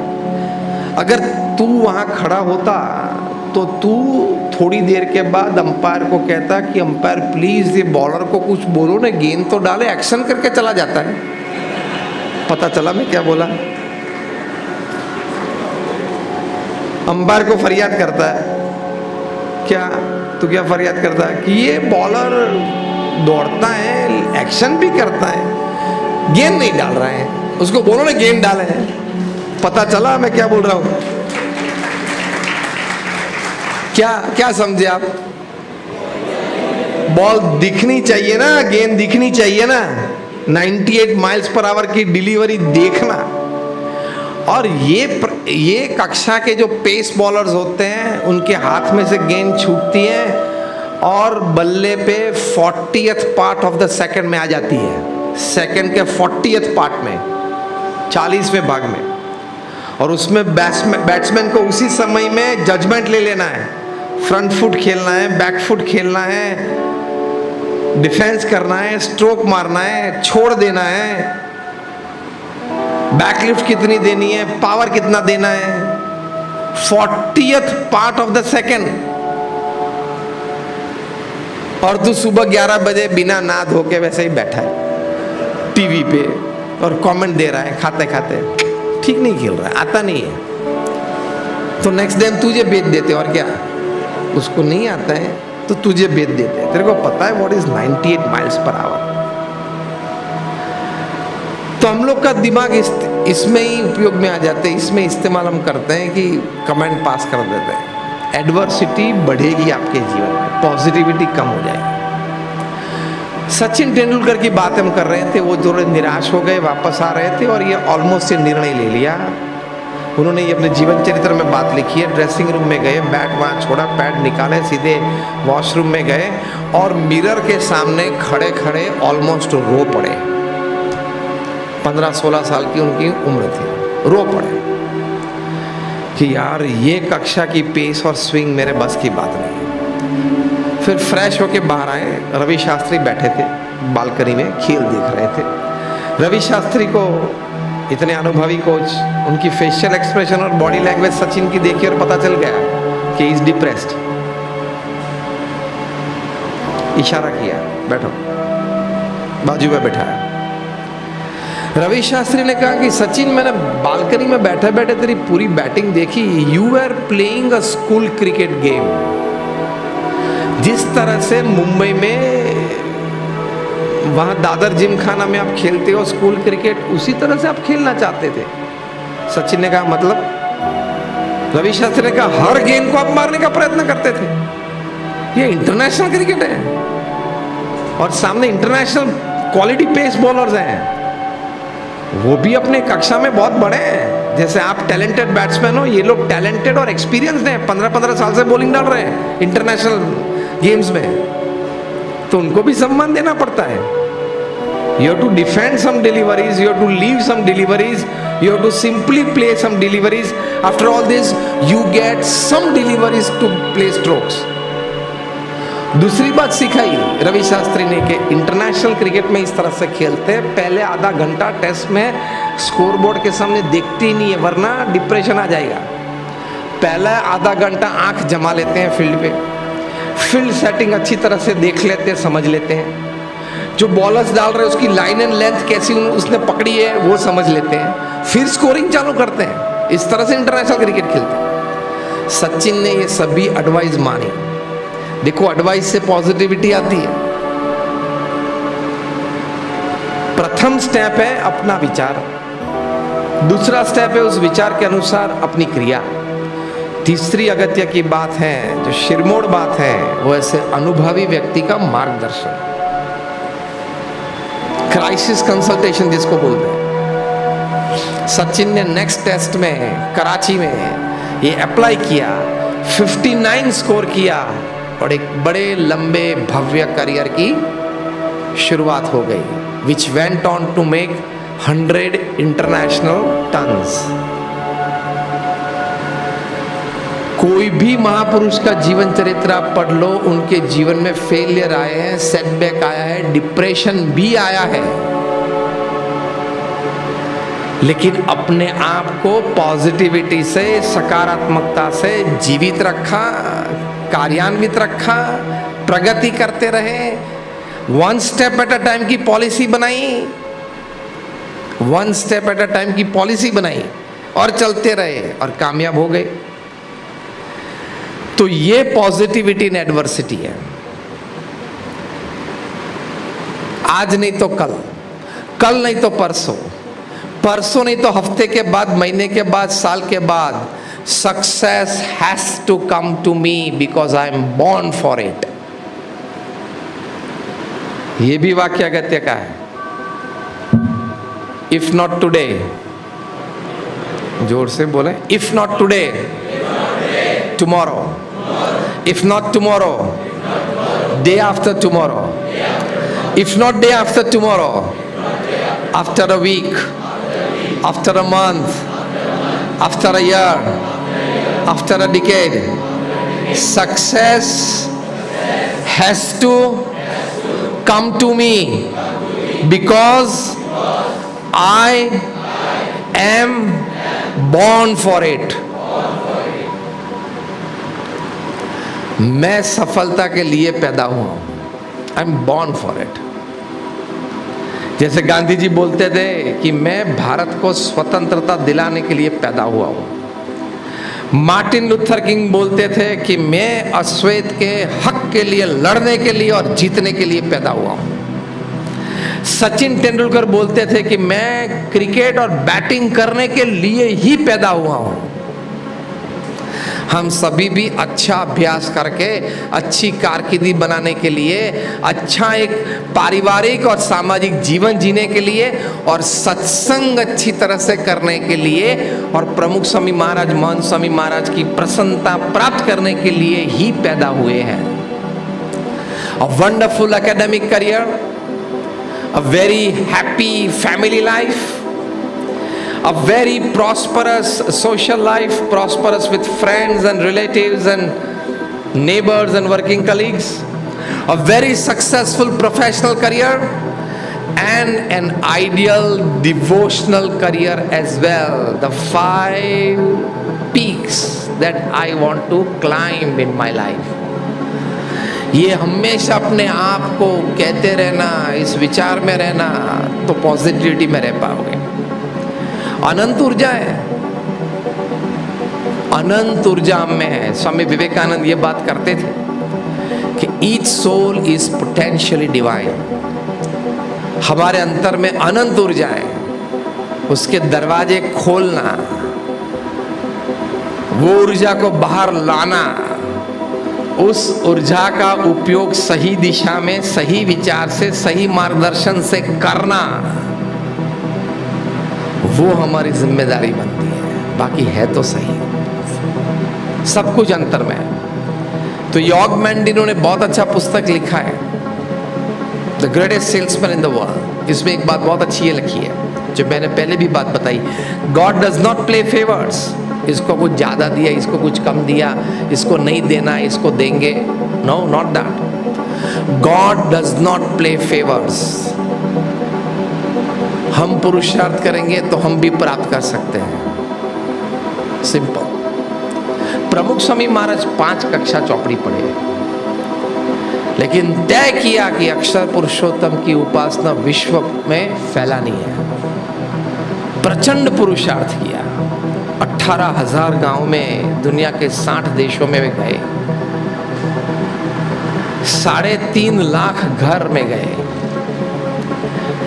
अगर तू वहां खड़ा होता तो तू थोड़ी देर के बाद अंपायर को कहता कि अंपायर प्लीज ये बॉलर को कुछ बोलो ना, गेंद तो डाले, एक्शन करके चला जाता है। पता चला मैं क्या बोला? अंपायर को फरियाद करता है, क्या तू क्या फरियाद करता है कि ये बॉलर दौड़ता है, एक्शन भी करता है, गेंद नहीं डाल रहा है, उसको बोलो ना गेंद डाले। पता चला मैं क्या बोल रहा हूं? क्या क्या समझे आप? बॉल दिखनी चाहिए ना, गेंद दिखनी चाहिए ना, 98 माइल्स पर आवर की डिलीवरी देखना। और ये कक्षा के जो पेस बॉलर्स होते हैं उनके हाथ में से गेंद छूटती है और बल्ले पे 40th part of the second में आ जाती है, सेकंड के 40th पार्ट में, 40वें भाग में। और उसमें बैट्समैन को उसी समय में जजमेंट ले लेना है, फ्रंट फुट खेलना है, बैक फुट खेलना है, डिफेंस करना है, स्ट्रोक मारना है, छोड़ देना है, बैकलिफ्ट कितनी देनी है, पावर कितना देना है, 40th part of the second. और तू सुबह 11 बजे बिना ना धो के वैसे ही बैठा है टीवी पे और कमेंट दे रहा है खाते खाते, ठीक नहीं खेल रहा है, आता नहीं है। तो नेक्स्ट दिन तुझे बेच देते, और क्या, उसको नहीं आता है तो तुझे बेच देते हैं। तेरे को पता है what is 98 miles per hour? तो हम लोग का दिमाग इसमें ही उपयोग में आ जाते हैं, इसमें इस्तेमाल हम करते हैं कि कमेंट पास कर देते हैं। एडवर्सिटी बढ़ेगी आपके जीवन में, पॉजिटिविटी कम हो जाएगी। सचिन तेंदुलकर की बात हम कर रहे थे, वो थोड़े निराश हो गए, वापस आ रहे थे और ये ऑलमोस्ट ये निर्णय ले लिया। उन्होंने ये अपने जीवन चरित्र में बात लिखी है। ड्रेसिंग रूम में गए, बैट वहाँ छोड़ा, पैड निकाले, सीधे वॉशरूम में गए और मिरर के सामने खड़े खड़े ऑलमोस्ट रो पड़े। 15-16 साल की उनकी उम्र थी, रो पड़े कि यार ये कक्षा की पेस और स्विंग मेरे बस की बात नहीं। फिर फ्रेश होके बाहर आए, रवि शास्त्री बैठे थे बालकनी में, खेल देख रहे थे। रवि शास्त्री को इतने अनुभवी कोच, उनकी फेशियल एक्सप्रेशन और बॉडी लैंग्वेज सचिन की देखी और पता चल गया कि इज डिप्रेस्ड। इशारा किया, बैठो, बाजू में बैठाया। रवि शास्त्री ने कहा कि सचिन, मैंने बालकनी में बैठे बैठे तेरी पूरी बैटिंग देखी, you are playing a school cricket game. जिस तरह से मुंबई में वहां दादर जिमखाना में आप खेलते हो स्कूल क्रिकेट, उसी तरह से आप खेलना चाहते थे। सचिन ने कहा मतलब? रवि शास्त्री ने कहा हर गेंद को आप मारने का प्रयत्न करते थे, ये इंटरनेशनल क्रिकेट है और सामने इंटरनेशनल क्वालिटी पेस बॉलर्स हैं, वो भी अपने कक्षा में बहुत बड़े हैं। जैसे आप टैलेंटेड बैट्समैन हो, ये लोग टैलेंटेड और एक्सपीरियंस्ड हैं, 15-15 साल से बॉलिंग डाल रहे हैं इंटरनेशनल गेम्स में, तो उनको भी सम्मान देना पड़ता है। You have to defend some deliveries, you have to leave some deliveries, you have to simply play some deliveries. After all this, you get some deliveries to play strokes. दूसरी बात सिखाई रवि शास्त्री ने कि इंटरनेशनल क्रिकेट में इस तरह से खेलते हैं, पहले आधा घंटा टेस्ट में स्कोरबोर्ड के सामने देखते ही नहीं है, वरना डिप्रेशन आ जाएगा। पहला आधा घंटा आंख जमा लेते हैं फील्ड पे, फील्ड सेटिंग अच्छी तरह से देख लेते हैं, समझ लेते हैं, जो बॉलर्स डाल रहे हैं उसकी लाइन एंड लेंथ कैसी उसने पकड़ी है वो समझ लेते हैं, फिर स्कोरिंग चालू करते हैं। इस तरह से इंटरनेशनल क्रिकेट खेलते हैं। सचिन ने ये सभी एडवाइस मानी। देखो, एडवाइस से पॉजिटिविटी आती है। प्रथम स्टेप है अपना विचार, दूसरा स्टेप है उस विचार के अनुसार अपनी क्रिया, तीसरी अगत्य की बात है, जो शिरमोड़ बात है, वो ऐसे अनुभवी व्यक्ति का मार्गदर्शन। क्राइसिस कंसल्टेशन जिसको बोलते हैं। सचिन ने नेक्स्ट टेस्ट में कराची में ये अप्लाई किया, 59 स्कोर किया और एक बड़े लंबे भव्य करियर की शुरुआत हो गई, which went on to make 100 international tons. कोई भी महापुरुष का जीवन चरित्र आप पढ़ लो, उनके जीवन में फेलियर आए हैं, सेटबैक आया है, डिप्रेशन भी आया है, लेकिन अपने आप को पॉजिटिविटी से, सकारात्मकता से जीवित रखा, कार्यान्वित रखा, प्रगति करते रहे, one step at a time की पॉलिसी बनाई, one step at a time की पॉलिसी बनाई और चलते रहे और कामयाब हो गए। तो ये पॉजिटिविटी इन एडवर्सिटी है। आज नहीं तो कल, कल नहीं तो परसों, परसों नहीं तो हफ्ते के बाद, महीने के बाद, साल के बाद, success has to come to me because I am born for it. ये भी वाक्य अगत्य का है। इफ नॉट टुडे, जोर से बोले, if not today tomorrow, if not tomorrow, day after tomorrow, if not day after tomorrow, after a week, after a month, after a year, after a decade, success has to come to me because I am born for it. मैं सफलता के लिए पैदा हुआ हूं, आई am born for it. जैसे गांधी जी बोलते थे कि मैं भारत को स्वतंत्रता दिलाने के लिए पैदा हुआ हूं। मार्टिन लूथर किंग बोलते थे कि मैं अश्वेत के हक के लिए लड़ने के लिए और जीतने के लिए पैदा हुआ हूं। सचिन तेंदुलकर बोलते थे कि मैं क्रिकेट और बैटिंग करने के लिए ही पैदा हुआ हूं। हम सभी भी अच्छा अभ्यास करके अच्छी कारकिर्दी बनाने के लिए, अच्छा एक पारिवारिक और सामाजिक जीवन जीने के लिए और सत्संग अच्छी तरह से करने के लिए और प्रमुख स्वामी महाराज, महंत स्वामी महाराज की प्रसन्नता प्राप्त करने के लिए ही पैदा हुए हैं। A wonderful academic career, a very happy family life, a very prosperous social life, prosperous with friends and relatives and neighbors and working colleagues, a very successful professional career and an ideal devotional career as well. The 5 peaks that I want to climb in my life. ये हमेशा अपने आप को कहते रहना, इस विचार में रहना, तो पॉजिटिविटी में रह पाओगे। अनंत ऊर्जा है, अनंत ऊर्जा में है। स्वामी विवेकानंद ये बात करते थे कि each soul is potentially divine. हमारे अंतर में अनंत ऊर्जा है, उसके दरवाजे खोलना, वो ऊर्जा को बाहर लाना, उस ऊर्जा का उपयोग सही दिशा में, सही विचार से, सही मार्गदर्शन से करना, वो हमारी जिम्मेदारी बनती है। बाकी है तो सही, सब कुछ अंतर में है। तो यॉर्ग मैंडिनो ने बहुत अच्छा पुस्तक लिखा है, the greatest salesman in the world. इसमें एक बात बहुत अच्छी ये लिखी है, जो मैंने पहले भी बात बताई, God does not play favours. इसको कुछ ज़्यादा दिया, इसको कुछ कम दिया, इसको नहीं देना, इसको देंगे, no, not that. God does not play favours. हम पुरुषार्थ करेंगे तो हम भी प्राप्त कर सकते हैं, सिंपल। प्रमुख स्वामी महाराज 5 कक्षा चौपड़ी पढ़े, लेकिन तय किया कि अक्षर पुरुषोत्तम की उपासना विश्व में फैलानी है। प्रचंड पुरुषार्थ किया, 18,000 गांव में, दुनिया के 60 देशों में गए, 3.5 लाख घर में गए,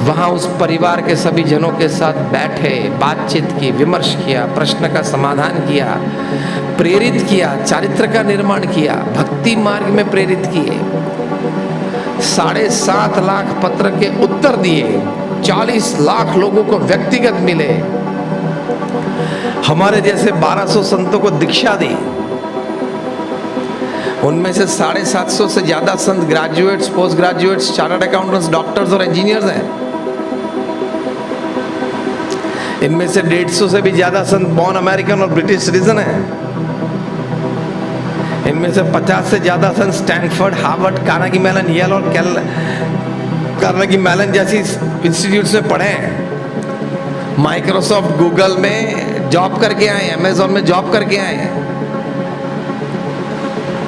वहाँ उस परिवार के सभी जनों के साथ बैठे, बातचीत की, विमर्श किया, प्रश्न का समाधान किया, प्रेरित किया, चारित्र का निर्माण किया, भक्ति मार्ग में प्रेरित किए। 7.5 लाख पत्र के उत्तर दिए, 40 लाख लोगों को व्यक्तिगत मिले, हमारे जैसे 1200 संतों को दीक्षा दी। उनमें से 750 से ज्यादा संत graduates, post graduates, chartered accountants, doctors और इंजीनियर्स हैं। इनमें से 150 से भी ज्यादा संत बॉर्न अमेरिकन और ब्रिटिश सिटीजन हैं। इनमें से 50 से ज्यादा संत Stanford, Harvard, Carnegie Mellon, Yale और कार्नेगी मेलन जैसी इंस्टीट्यूट्स में पढ़े हैं। माइक्रोसॉफ्ट, गूगल में जॉब करके आए, अमेजॉन में जॉब करके आए हैं।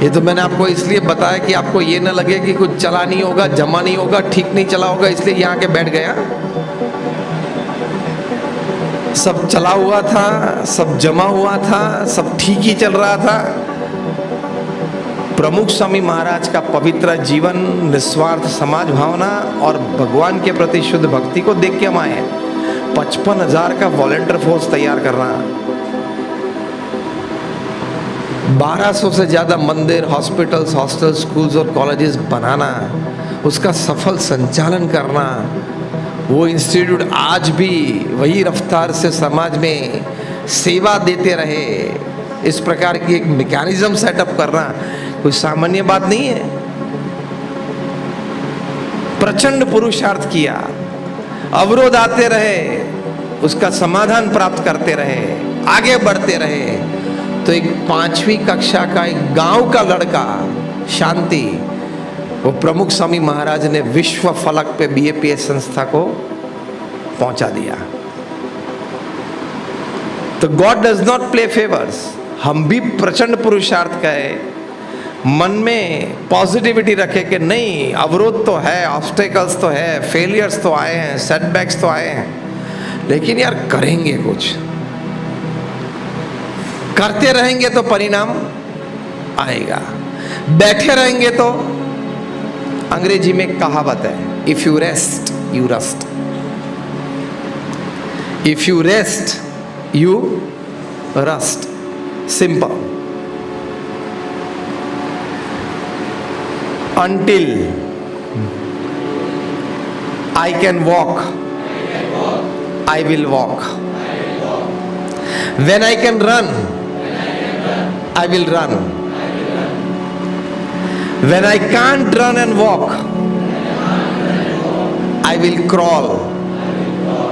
ये तो मैंने आपको इसलिए बताया कि आपको ये ना लगे कि कुछ चला नहीं होगा, जमा नहीं होगा, ठीक नहीं चला होगा, इसलिए यहाँ के बैठ गया। सब चला हुआ था, सब जमा हुआ था, सब ठीक ही चल रहा था। प्रमुख स्वामी महाराज का पवित्र जीवन, निस्वार्थ समाज भावना और भगवान के प्रति शुद्ध भक्ति को देख के हम आए हैं। 55,000 का वॉलंटियर फोर्स तैयार करना, 1200 से ज्यादा मंदिर, हॉस्पिटल्स, हॉस्टल्स, स्कूल्स और कॉलेजेस बनाना, उसका सफल संचालन करना, वो इंस्टीट्यूट आज भी वही रफ्तार से समाज में सेवा देते रहे, इस प्रकार की एक मैकेनिज्म सेटअप करना कोई सामान्य बात नहीं है। प्रचंड पुरुषार्थ किया, अवरोध आते रहे, उसका समाधान प्राप्त करते रहे, आगे बढ़ते रहे। तो एक 5वीं कक्षा का एक गांव का लड़का शांति, वो प्रमुख स्वामी महाराज ने विश्व फलक पे BAPS संस्था को पहुंचा दिया। तो God does not play favours. हम भी प्रचंड पुरुषार्थ कहे, मन में पॉजिटिविटी रखे कि नहीं, अवरोध तो है, ऑब्स्टेकल्स तो है, फेलियर्स तो आए हैं, सेटबैक्स तो आए हैं, लेकिन यार करेंगे कुछ, करते रहेंगे तो परिणाम आएगा। बैठे रहेंगे तो, अंग्रेजी में कहावत है, if you rest you rust, if you rest you rust. Simple. Until I can walk, I will walk. When I can run, I will run. When I can't run and walk, I will crawl,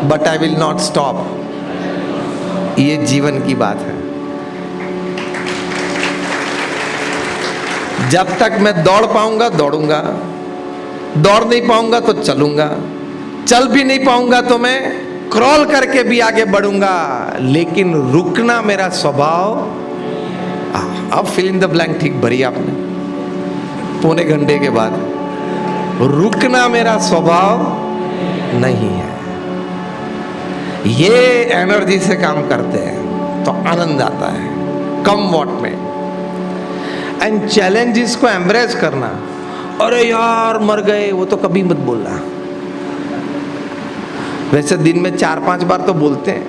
but I will not stop. ये जीवन की बात है। जब तक मैं दौड़ पाऊंगा दौड़ूंगा, दौड़ नहीं पाऊंगा तो चलूंगा, चल भी नहीं पाऊंगा तो मैं क्रॉल करके भी आगे बढ़ूंगा, लेकिन रुकना मेरा स्वभाव। अब फिल इन द ब्लैंक ठीक भरी आपने पौने घंटे के बाद। रुकना मेरा स्वभाव नहीं है। ये एनर्जी से काम करते हैं तो आनंद आता है कम वॉट में। एंड चैलेंजेस को एम्ब्रेस करना, अरे यार मर गए, वो तो कभी मत बोलना। वैसे दिन में 4-5 बार तो बोलते हैं,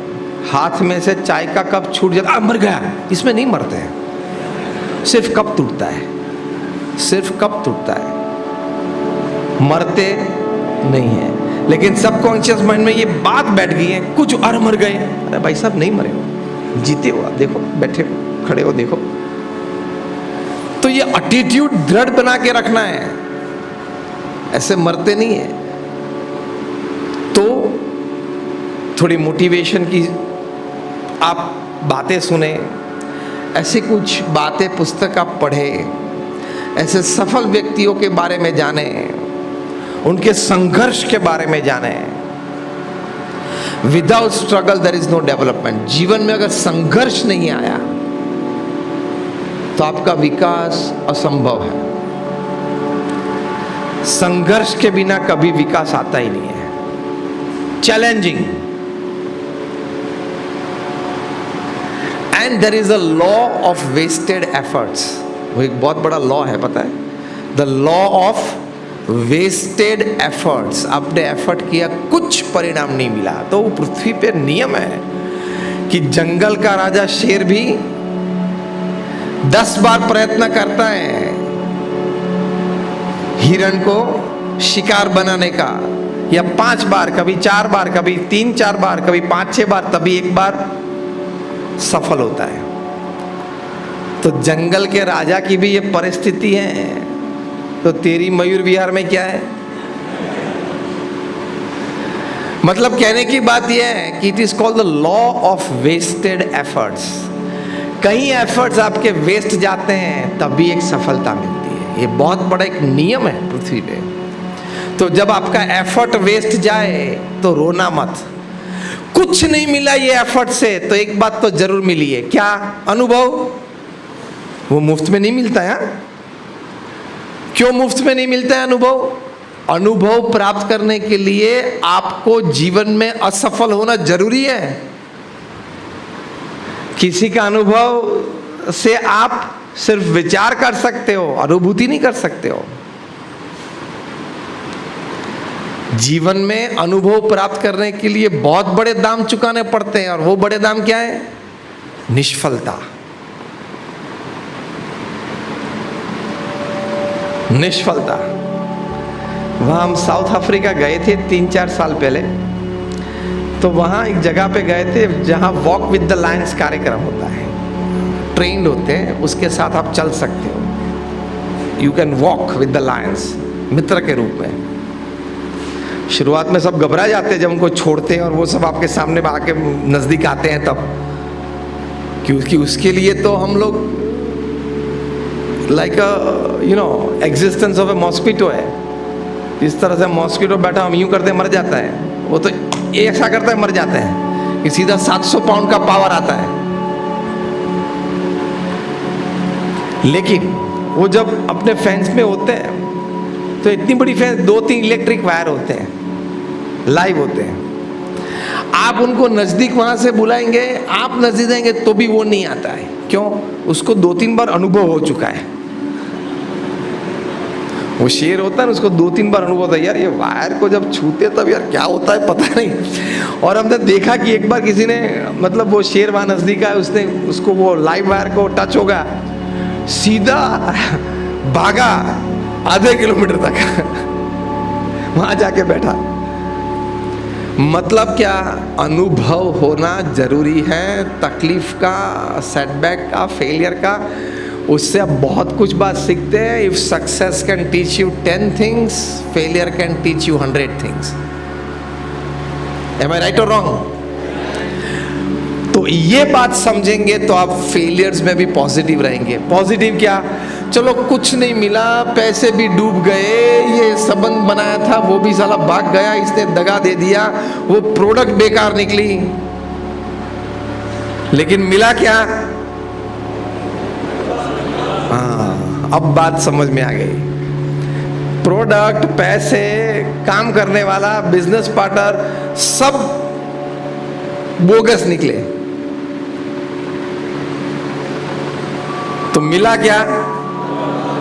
हाथ में से चाय का कप छूट जाता, मर गया, इसमें नहीं मरते हैं, सिर्फ कप टूटता है, सिर्फ कप टूटता है, मरते नहीं है। लेकिन सबकॉन्शियस माइंड में ये बात बैठ गई है, कुछ अरे मर गए, अरे भाई साहब नहीं मरे हो, जीते हो, देखो बैठे हो, खड़े हो, देखो। तो ये एटीट्यूड दृढ़ बना के रखना है, ऐसे मरते नहीं है। तो थोड़ी मोटिवेशन की आप बातें सुने, ऐसे कुछ बातें पुस्तक आप पढ़े, ऐसे सफल व्यक्तियों के बारे में जाने, उनके संघर्ष के बारे में जाने। Without struggle there is no development. जीवन में अगर संघर्ष नहीं आया तो आपका विकास असंभव है। संघर्ष के बिना कभी विकास आता ही नहीं है। Challenging. And there is a law of wasted efforts. वो एक बहुत बड़ा लॉ है, पता है? The law of wasted efforts. आपने एफर्ट किया, कुछ परिणाम नहीं मिला, तो वो पृथ्वी पे नियम है कि जंगल का राजा शेर भी 10 बार प्रयत्न करता है हिरण को शिकार बनाने का, या 5 बार, कभी 4 बार, कभी 3-4 बार, कभी 5-6 बार, तभी एक बार सफल होता है। तो जंगल के राजा की भी ये परिस्थिति है, तो तेरी मयूर विहार में क्या है? मतलब कहने की बात यह है कि it is called the law of wasted efforts. कई एफर्ट्स आपके वेस्ट जाते हैं तब भी एक सफलता मिलती है। ये बहुत बड़ा एक नियम है पृथ्वी पे। तो जब आपका एफर्ट वेस्ट जाए तो रोना मत। कुछ नहीं मिला ये एफर्ट से, तो एक बात तो जरूर मिली है, क्या? अनुभव। वो मुफ्त में नहीं मिलता है। क्यों मुफ्त में नहीं मिलता है अनुभव? अनुभव प्राप्त करने के लिए आपको जीवन में असफल होना जरूरी है। किसी का अनुभव से आप सिर्फ विचार कर सकते हो, अनुभूति नहीं कर सकते हो। जीवन में अनुभव प्राप्त करने के लिए बहुत बड़े दाम चुकाने पड़ते हैं, और वो बड़े दाम क्या है? निष्फलता। निष्फलता। वहाँ हम साउथ अफ्रीका गए थे 3-4 साल पहले। तो वहाँ एक जगह पे गए थे जहाँ वॉक विद द लायंस कार्यक्रम होता है। ट्रेंड होते हैं, उसके साथ आप चल सकते हो। You can walk with the lions, मित्र के रूप में। शुरुआत में सब घबरा जाते हैं जब उनको छोड़ते हैं और वो सब आपके सामने आके नज़दीक आते हैं तब, क्योंकि उसके लिए तो हम लोग like existence of A mosquito है। इस तरह से मॉस्किटो बैठा हम यूं करते मर जाता है, वो तो ऐसा करता है मर जाते हैं कि सीधा 700 पाउंड का पावर आता है। लेकिन वो जब अपने फैंस में होते हैं तो इतनी बड़ी फैंस, 2-3 इलेक्ट्रिक वायर होते हैं, लाइव होते हैं। आप उनको नजदीक वहां से बुलाएंगे, आप नजदीक देंगे तो भी वो नहीं आता है। क्यों? उसको 2-3 बार अनुभव हो चुका है। वो शेर होता है ना, उसको 2-3 बार अनुभव होता है, यार ये वायर को जब छूते तब यार क्या होता है पता नहीं। और हमने देखा कि एक बार किसी ने, मतलब वो शेर वहां नजदीक आया, उसने उसको वो लाइव वायर को टच होगा, सीधा भागा आधे किलोमीटर तक वहां जाके बैठा। मतलब क्या? अनुभव होना जरूरी है, तकलीफ का, सेटबैक का, फेलियर का। उससे आप बहुत कुछ बात सीखते हैं। If success can teach you 10 things, failure can teach you 100 things. Am I right और रॉन्ग? तो ये बात समझेंगे तो आप फेलियर्स में भी पॉजिटिव रहेंगे। पॉजिटिव क्या? चलो कुछ नहीं मिला, पैसे भी डूब गए, ये संबंध बनाया था वो भी साला भाग गया, इसने दगा दे दिया, वो प्रोडक्ट बेकार निकली, लेकिन मिला क्या? हाँ, अब बात समझ में आ गई। प्रोडक्ट, पैसे, काम करने वाला, बिजनेस पार्टनर, सब बोगस निकले। तो मिला क्या?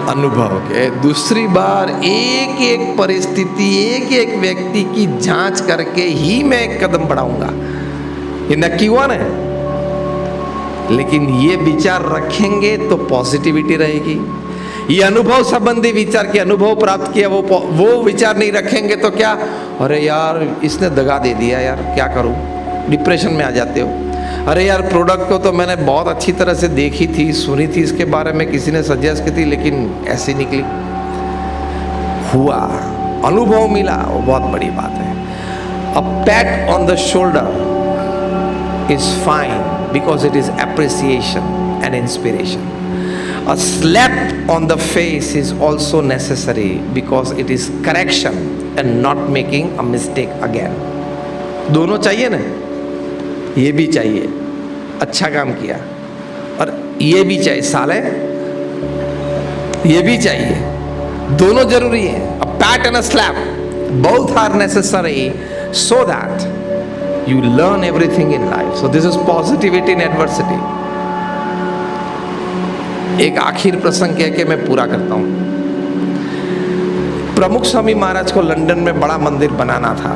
अनुभव के। दूसरी बार एक एक परिस्थिति, एक एक व्यक्ति की जांच करके ही मैं एक कदम बढ़ाऊंगा, ये नक्की हुआ ना। लेकिन ये विचार रखेंगे तो पॉजिटिविटी रहेगी। ये अनुभव संबंधी विचार के अनुभव प्राप्त किया, वो विचार नहीं रखेंगे तो क्या? अरे यार इसने दगा दे दिया, यार क्या करूं? डिप्रेशन में आ जाते हो। अरे यार प्रोडक्ट को तो मैंने बहुत अच्छी तरह से देखी थी, सुनी थी इसके बारे में, किसी ने सजेस्ट की थी, लेकिन ऐसी निकली। हुआ, अनुभव मिला, वो बहुत बड़ी बात है। A pat on the shoulder is fine because it is appreciation and inspiration. A slap on the face is also necessary because it is correction and not making a mistake again. दोनों चाहिए ना? ये भी चाहिए, अच्छा काम किया, और ये भी चाहिए, साले ये भी चाहिए, दोनों जरूरी है। A pat and a slap, both are necessary so that you learn everything in life. So this is positivity in adversity. एक आखिर प्रसंग कह के मैं पूरा करता हूं। प्रमुख स्वामी महाराज को लंदन में बड़ा मंदिर बनाना था।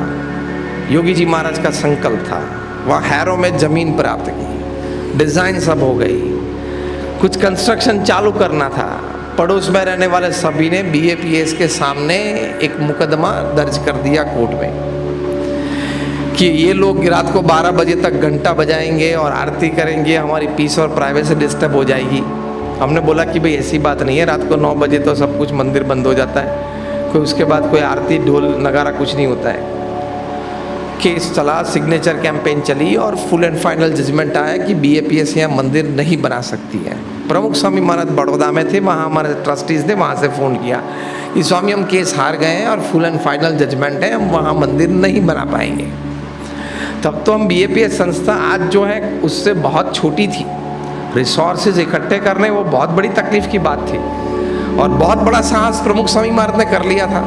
योगी जी महाराज का संकल्प था। वहाँ हैरो में जमीन प्राप्त की, डिजाइन सब हो गई, कुछ कंस्ट्रक्शन चालू करना था। पड़ोस में रहने वाले सभी ने BAPS के सामने एक मुकदमा दर्ज कर दिया कोर्ट में कि ये लोग रात को 12 बजे तक घंटा बजाएंगे और आरती करेंगे, हमारी पीस और प्राइवेसी डिस्टर्ब हो जाएगी। हमने बोला कि भाई ऐसी बात नहीं है, रात को 9 बजे तो सब कुछ मंदिर बंद हो जाता है, कोई उसके बाद कोई आरती ढोल नगारा कुछ नहीं होता है। केस चला, सिग्नेचर कैंपेन चली और फुल एंड फाइनल जजमेंट आया कि BAPS यहाँ मंदिर नहीं बना सकती है। प्रमुख स्वामी महाराज बड़ौदा में थे, वहाँ हमारे ट्रस्टीज़ ने वहाँ से फ़ोन किया कि स्वामी हम केस हार गए हैं और फुल एंड फाइनल जजमेंट है, हम वहाँ मंदिर नहीं बना पाएंगे। तब तो हम BAPS संस्था आज जो है उससे बहुत छोटी थी, रिसोर्सेज इकट्ठे करने वो बहुत बड़ी तकलीफ की बात थी और बहुत बड़ा साहस प्रमुख स्वामी महाराज ने कर लिया था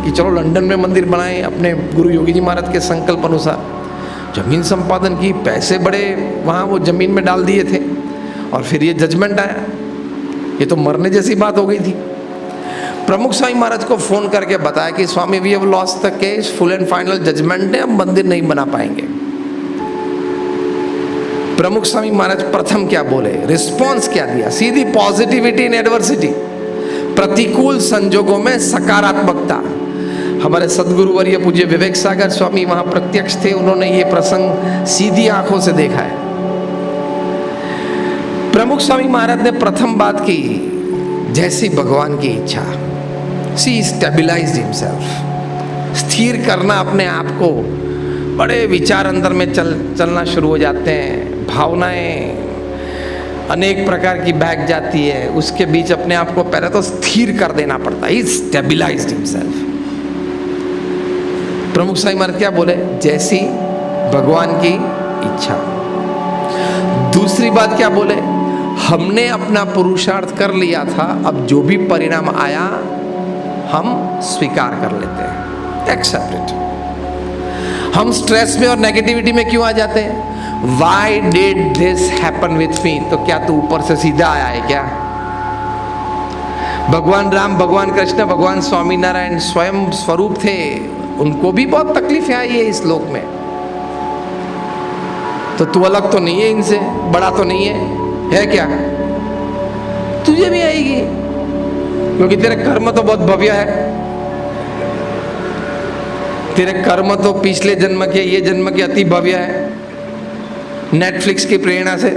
कि चलो लंदन में मंदिर बनाएं अपने गुरु योगी जी महाराज के संकल्प अनुसार। जमीन संपादन की, पैसे बड़े वहाँ वो जमीन में डाल दिए थे और फिर ये जजमेंट आया। ये तो मरने जैसी बात हो गई थी। प्रमुख स्वामी महाराज को फ़ोन करके बताया कि Swami we have lost the case, full and final judgement है, हम मंदिर नहीं बना पाएंगे। प्रमुख स्वामी महाराज प्रथम क्या बोले, रिस्पॉन्स क्या दिया, सीधी पॉजिटिविटी इन एडवर्सिटी, प्रतिकूल संजोगों में सकारात्मकता। हमारे सदगुरु वर्य पूज्य विवेक सागर स्वामी वहां प्रत्यक्ष थे, उन्होंने ये प्रसंग सीधी आंखों से देखा है। प्रमुख स्वामी महाराज ने प्रथम बात की, जैसी भगवान की इच्छा। सी स्टेबिलाइज्ड हिमसेल्फ, स्थिर करना अपने आप को। बड़े विचार अंदर में चलना शुरू हो जाते हैं, भावनाएं अनेक प्रकार की बहक जाती है, उसके बीच अपने आप को पहले तो स्थिर कर देना पड़ता है। Stabilised himself. प्रमुख स्वामी महाराज क्या बोले, जैसी भगवान की इच्छा। दूसरी बात क्या बोले, हमने अपना पुरुषार्थ कर लिया था, अब जो भी परिणाम आया हम स्वीकार कर लेते हैं, एक्सेप्ट इट। हम स्ट्रेस में और नेगेटिविटी में क्यों आ जाते हैं? Why did this happen with me? तो क्या तू ऊपर से सीधा आया है क्या? भगवान राम, भगवान कृष्ण, भगवान स्वामी नारायण स्वयं स्वरूप थे, उनको भी बहुत तकलीफें आई है इस लोक में। तो तू अलग तो नहीं है इनसे, बड़ा तो नहीं है क्या? तुझे भी आएगी, क्योंकि तेरे कर्म तो बहुत भव्य है। तेरे कर्म तो पिछले जन्म के, ये जन्म के अति भव्य है। नेटफ्लिक्स की प्रेरणा से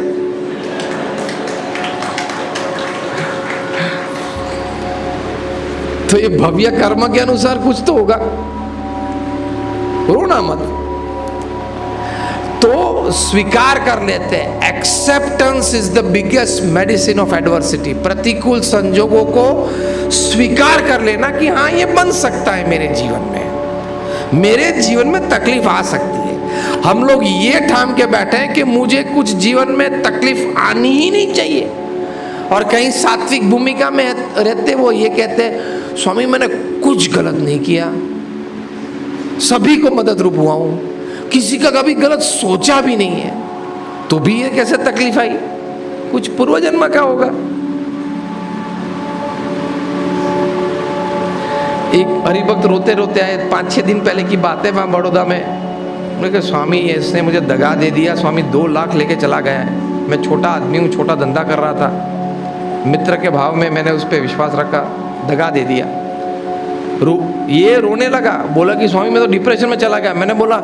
तो ये भव्य कर्म के अनुसार कुछ तो होगा, रोना मत। तो स्वीकार कर लेते हैं। Acceptance is the biggest medicine of adversity. प्रतिकूल संजोगों को स्वीकार कर लेना कि हाँ ये बन सकता है मेरे जीवन में, मेरे जीवन में तकलीफ आ सकती है। हम लोग ये ठान के बैठे हैं कि मुझे कुछ जीवन में तकलीफ आनी ही नहीं चाहिए, और कहीं सात्विक भूमिका में रहते वो ये कहते हैं स्वामी मैंने कुछ गलत नहीं किया, सभी को मदद रूप हुआ हूं, किसी का कभी गलत सोचा भी नहीं है, तो भी ये कैसे तकलीफ आई? कुछ पूर्व जन्म का होगा। एक हरिभक्त रोते रोते आए, 5-6 दिन पहले की बात है, वहाँ बड़ौदा में। उन्होंने कहा स्वामी इसने मुझे दगा दे दिया, स्वामी 2 लाख लेके चला गया है। मैं छोटा आदमी हूँ, छोटा धंधा कर रहा था, मित्र के भाव में मैंने उस पर विश्वास रखा, दगा दे दिया। ये रोने लगा, बोला कि स्वामी मैं तो डिप्रेशन में चला गया। मैंने बोला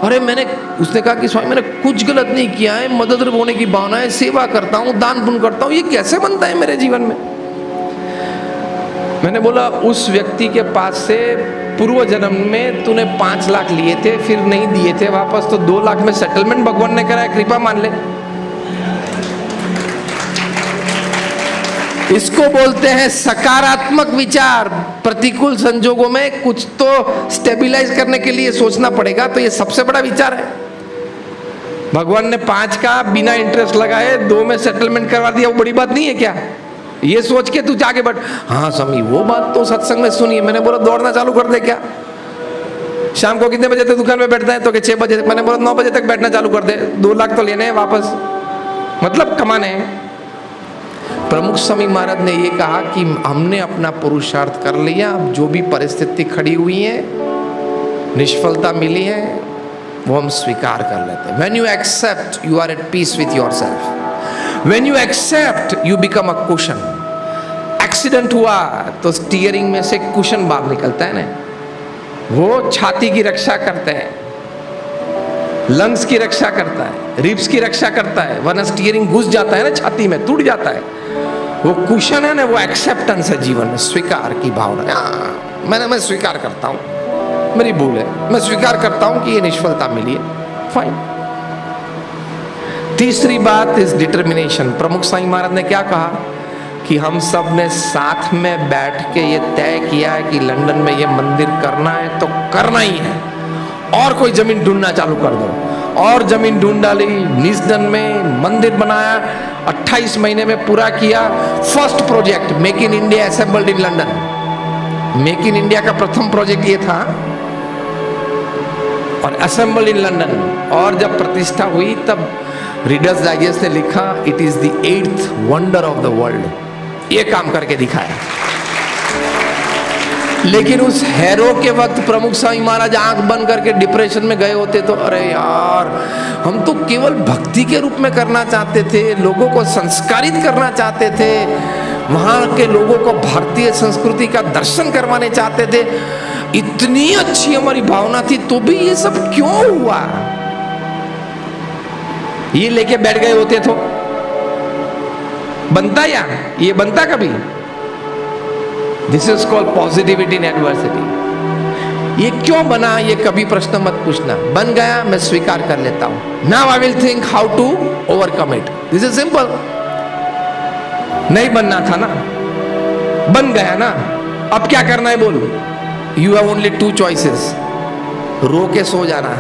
अरे उसने कहा कि स्वामी मैंने कुछ गलत नहीं किया है, मदद होने की भावना है, सेवा करता हूँ, दान पुण्य करता हूँ, ये कैसे बनता है मेरे जीवन में? मैंने बोला उस व्यक्ति के पास से पूर्व जन्म में तूने 5 लाख लिए थे, फिर नहीं दिए थे वापस, तो 2 लाख में सेटलमेंट भगवान ने कराया, कृपा मान ले। इसको बोलते हैं सकारात्मक विचार। प्रतिकूल संजोगों में कुछ तो स्टेबिलाइज करने के लिए सोचना पड़ेगा, तो ये सबसे बड़ा विचार है। भगवान ने 5 का बिना इंटरेस्ट लगाए 2 में सेटलमेंट करवा दिया, वो बड़ी बात नहीं है क्या? ये सोच के तू जाके बैठ, हाँ स्वामी वो बात तो सत्संग में सुनी है। मैंने बोला दौड़ना चालू कर दे क्या? शाम को कितने बजे तक दुकान में बैठता है? तो 6 बजे तक। मैंने बोला 9 बजे तक बैठना चालू कर दे, 2 लाख तो लेने हैं वापस, मतलब कमाने हैं। प्रमुख स्वामी महाराज ने ये कहा कि हमने अपना पुरुषार्थ कर लिया, अब जो भी परिस्थिति खड़ी हुई है, निष्फलता मिली है, वो हम स्वीकार कर लेते हैं। When you accept, you are at peace with yourself. When you accept, you become a cushion. Accident हुआ तो स्टीयरिंग में से कुशन बाहर निकलता है ना, वो छाती की रक्षा करता है, लंग्स की रक्षा करता है, रिब्स की रक्षा करता है, वरना स्टीयरिंग घुस जाता है ना छाती में, टूट जाता है। वो कुशन है ना, वो एक्सेप्टेंस है जीवन में, स्वीकार की भावना। मैं स्वीकार करता हूं मेरी भूल है, मैं स्वीकार करता हूं कि ये निष्फलता मिली है, फाइन। तीसरी बात इस डिटर्मिनेशन। प्रमुख स्वामी महाराज ने क्या कहा कि हम सब ने साथ में बैठ के ये तय किया है कि लंदन में ये मंदिर करना है तो करना ही है, और कोई जमीन ढूंढना चालू कर दो। और जमीन ढूंढ डाली, नीसडन में मंदिर बनाया, 28 महीने में पूरा किया। First project make in India assembled in London. Make in India का प्रथम प्रोजेक्ट ये था, और असेंबल्ड इन लंदन। और जब प्रतिष्ठा हुई तब रीडर्स डाइजेस्ट ने लिखा, it is the 8th wonder of the world. ये काम करके दिखाया। लेकिन उस हैरो के वक्त प्रमुख स्वामी महाराज आंख बंद करके डिप्रेशन में गए होते तो अरे यार, हम तो केवल भक्ति के रूप में करना चाहते थे, लोगों को संस्कारित करना चाहते थे, वहां के लोगों को भारतीय संस्कृति का दर्शन करवाने चाहते थे, इतनी अच्छी हमारी भावना थी, तो भी ये सब क्यों हुआ? ये लेके बैठ गए होते तो बनता, या ये बनता कभी? This is called positivity in adversity. ये क्यों बना, ये कभी प्रश्न मत पूछना। बन गया, मैं स्वीकार कर लेता हूं। Now I will think how to overcome it. This is simple. नहीं बनना था ना, बन गया ना, अब क्या करना है बोल। You have only 2 choices. रो के सो जाना,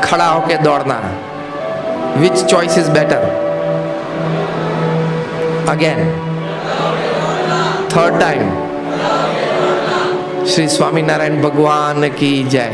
खड़ा होके दौड़ना। Which choice is better? Again third time. Shri Swaminarayan भगवान की जय।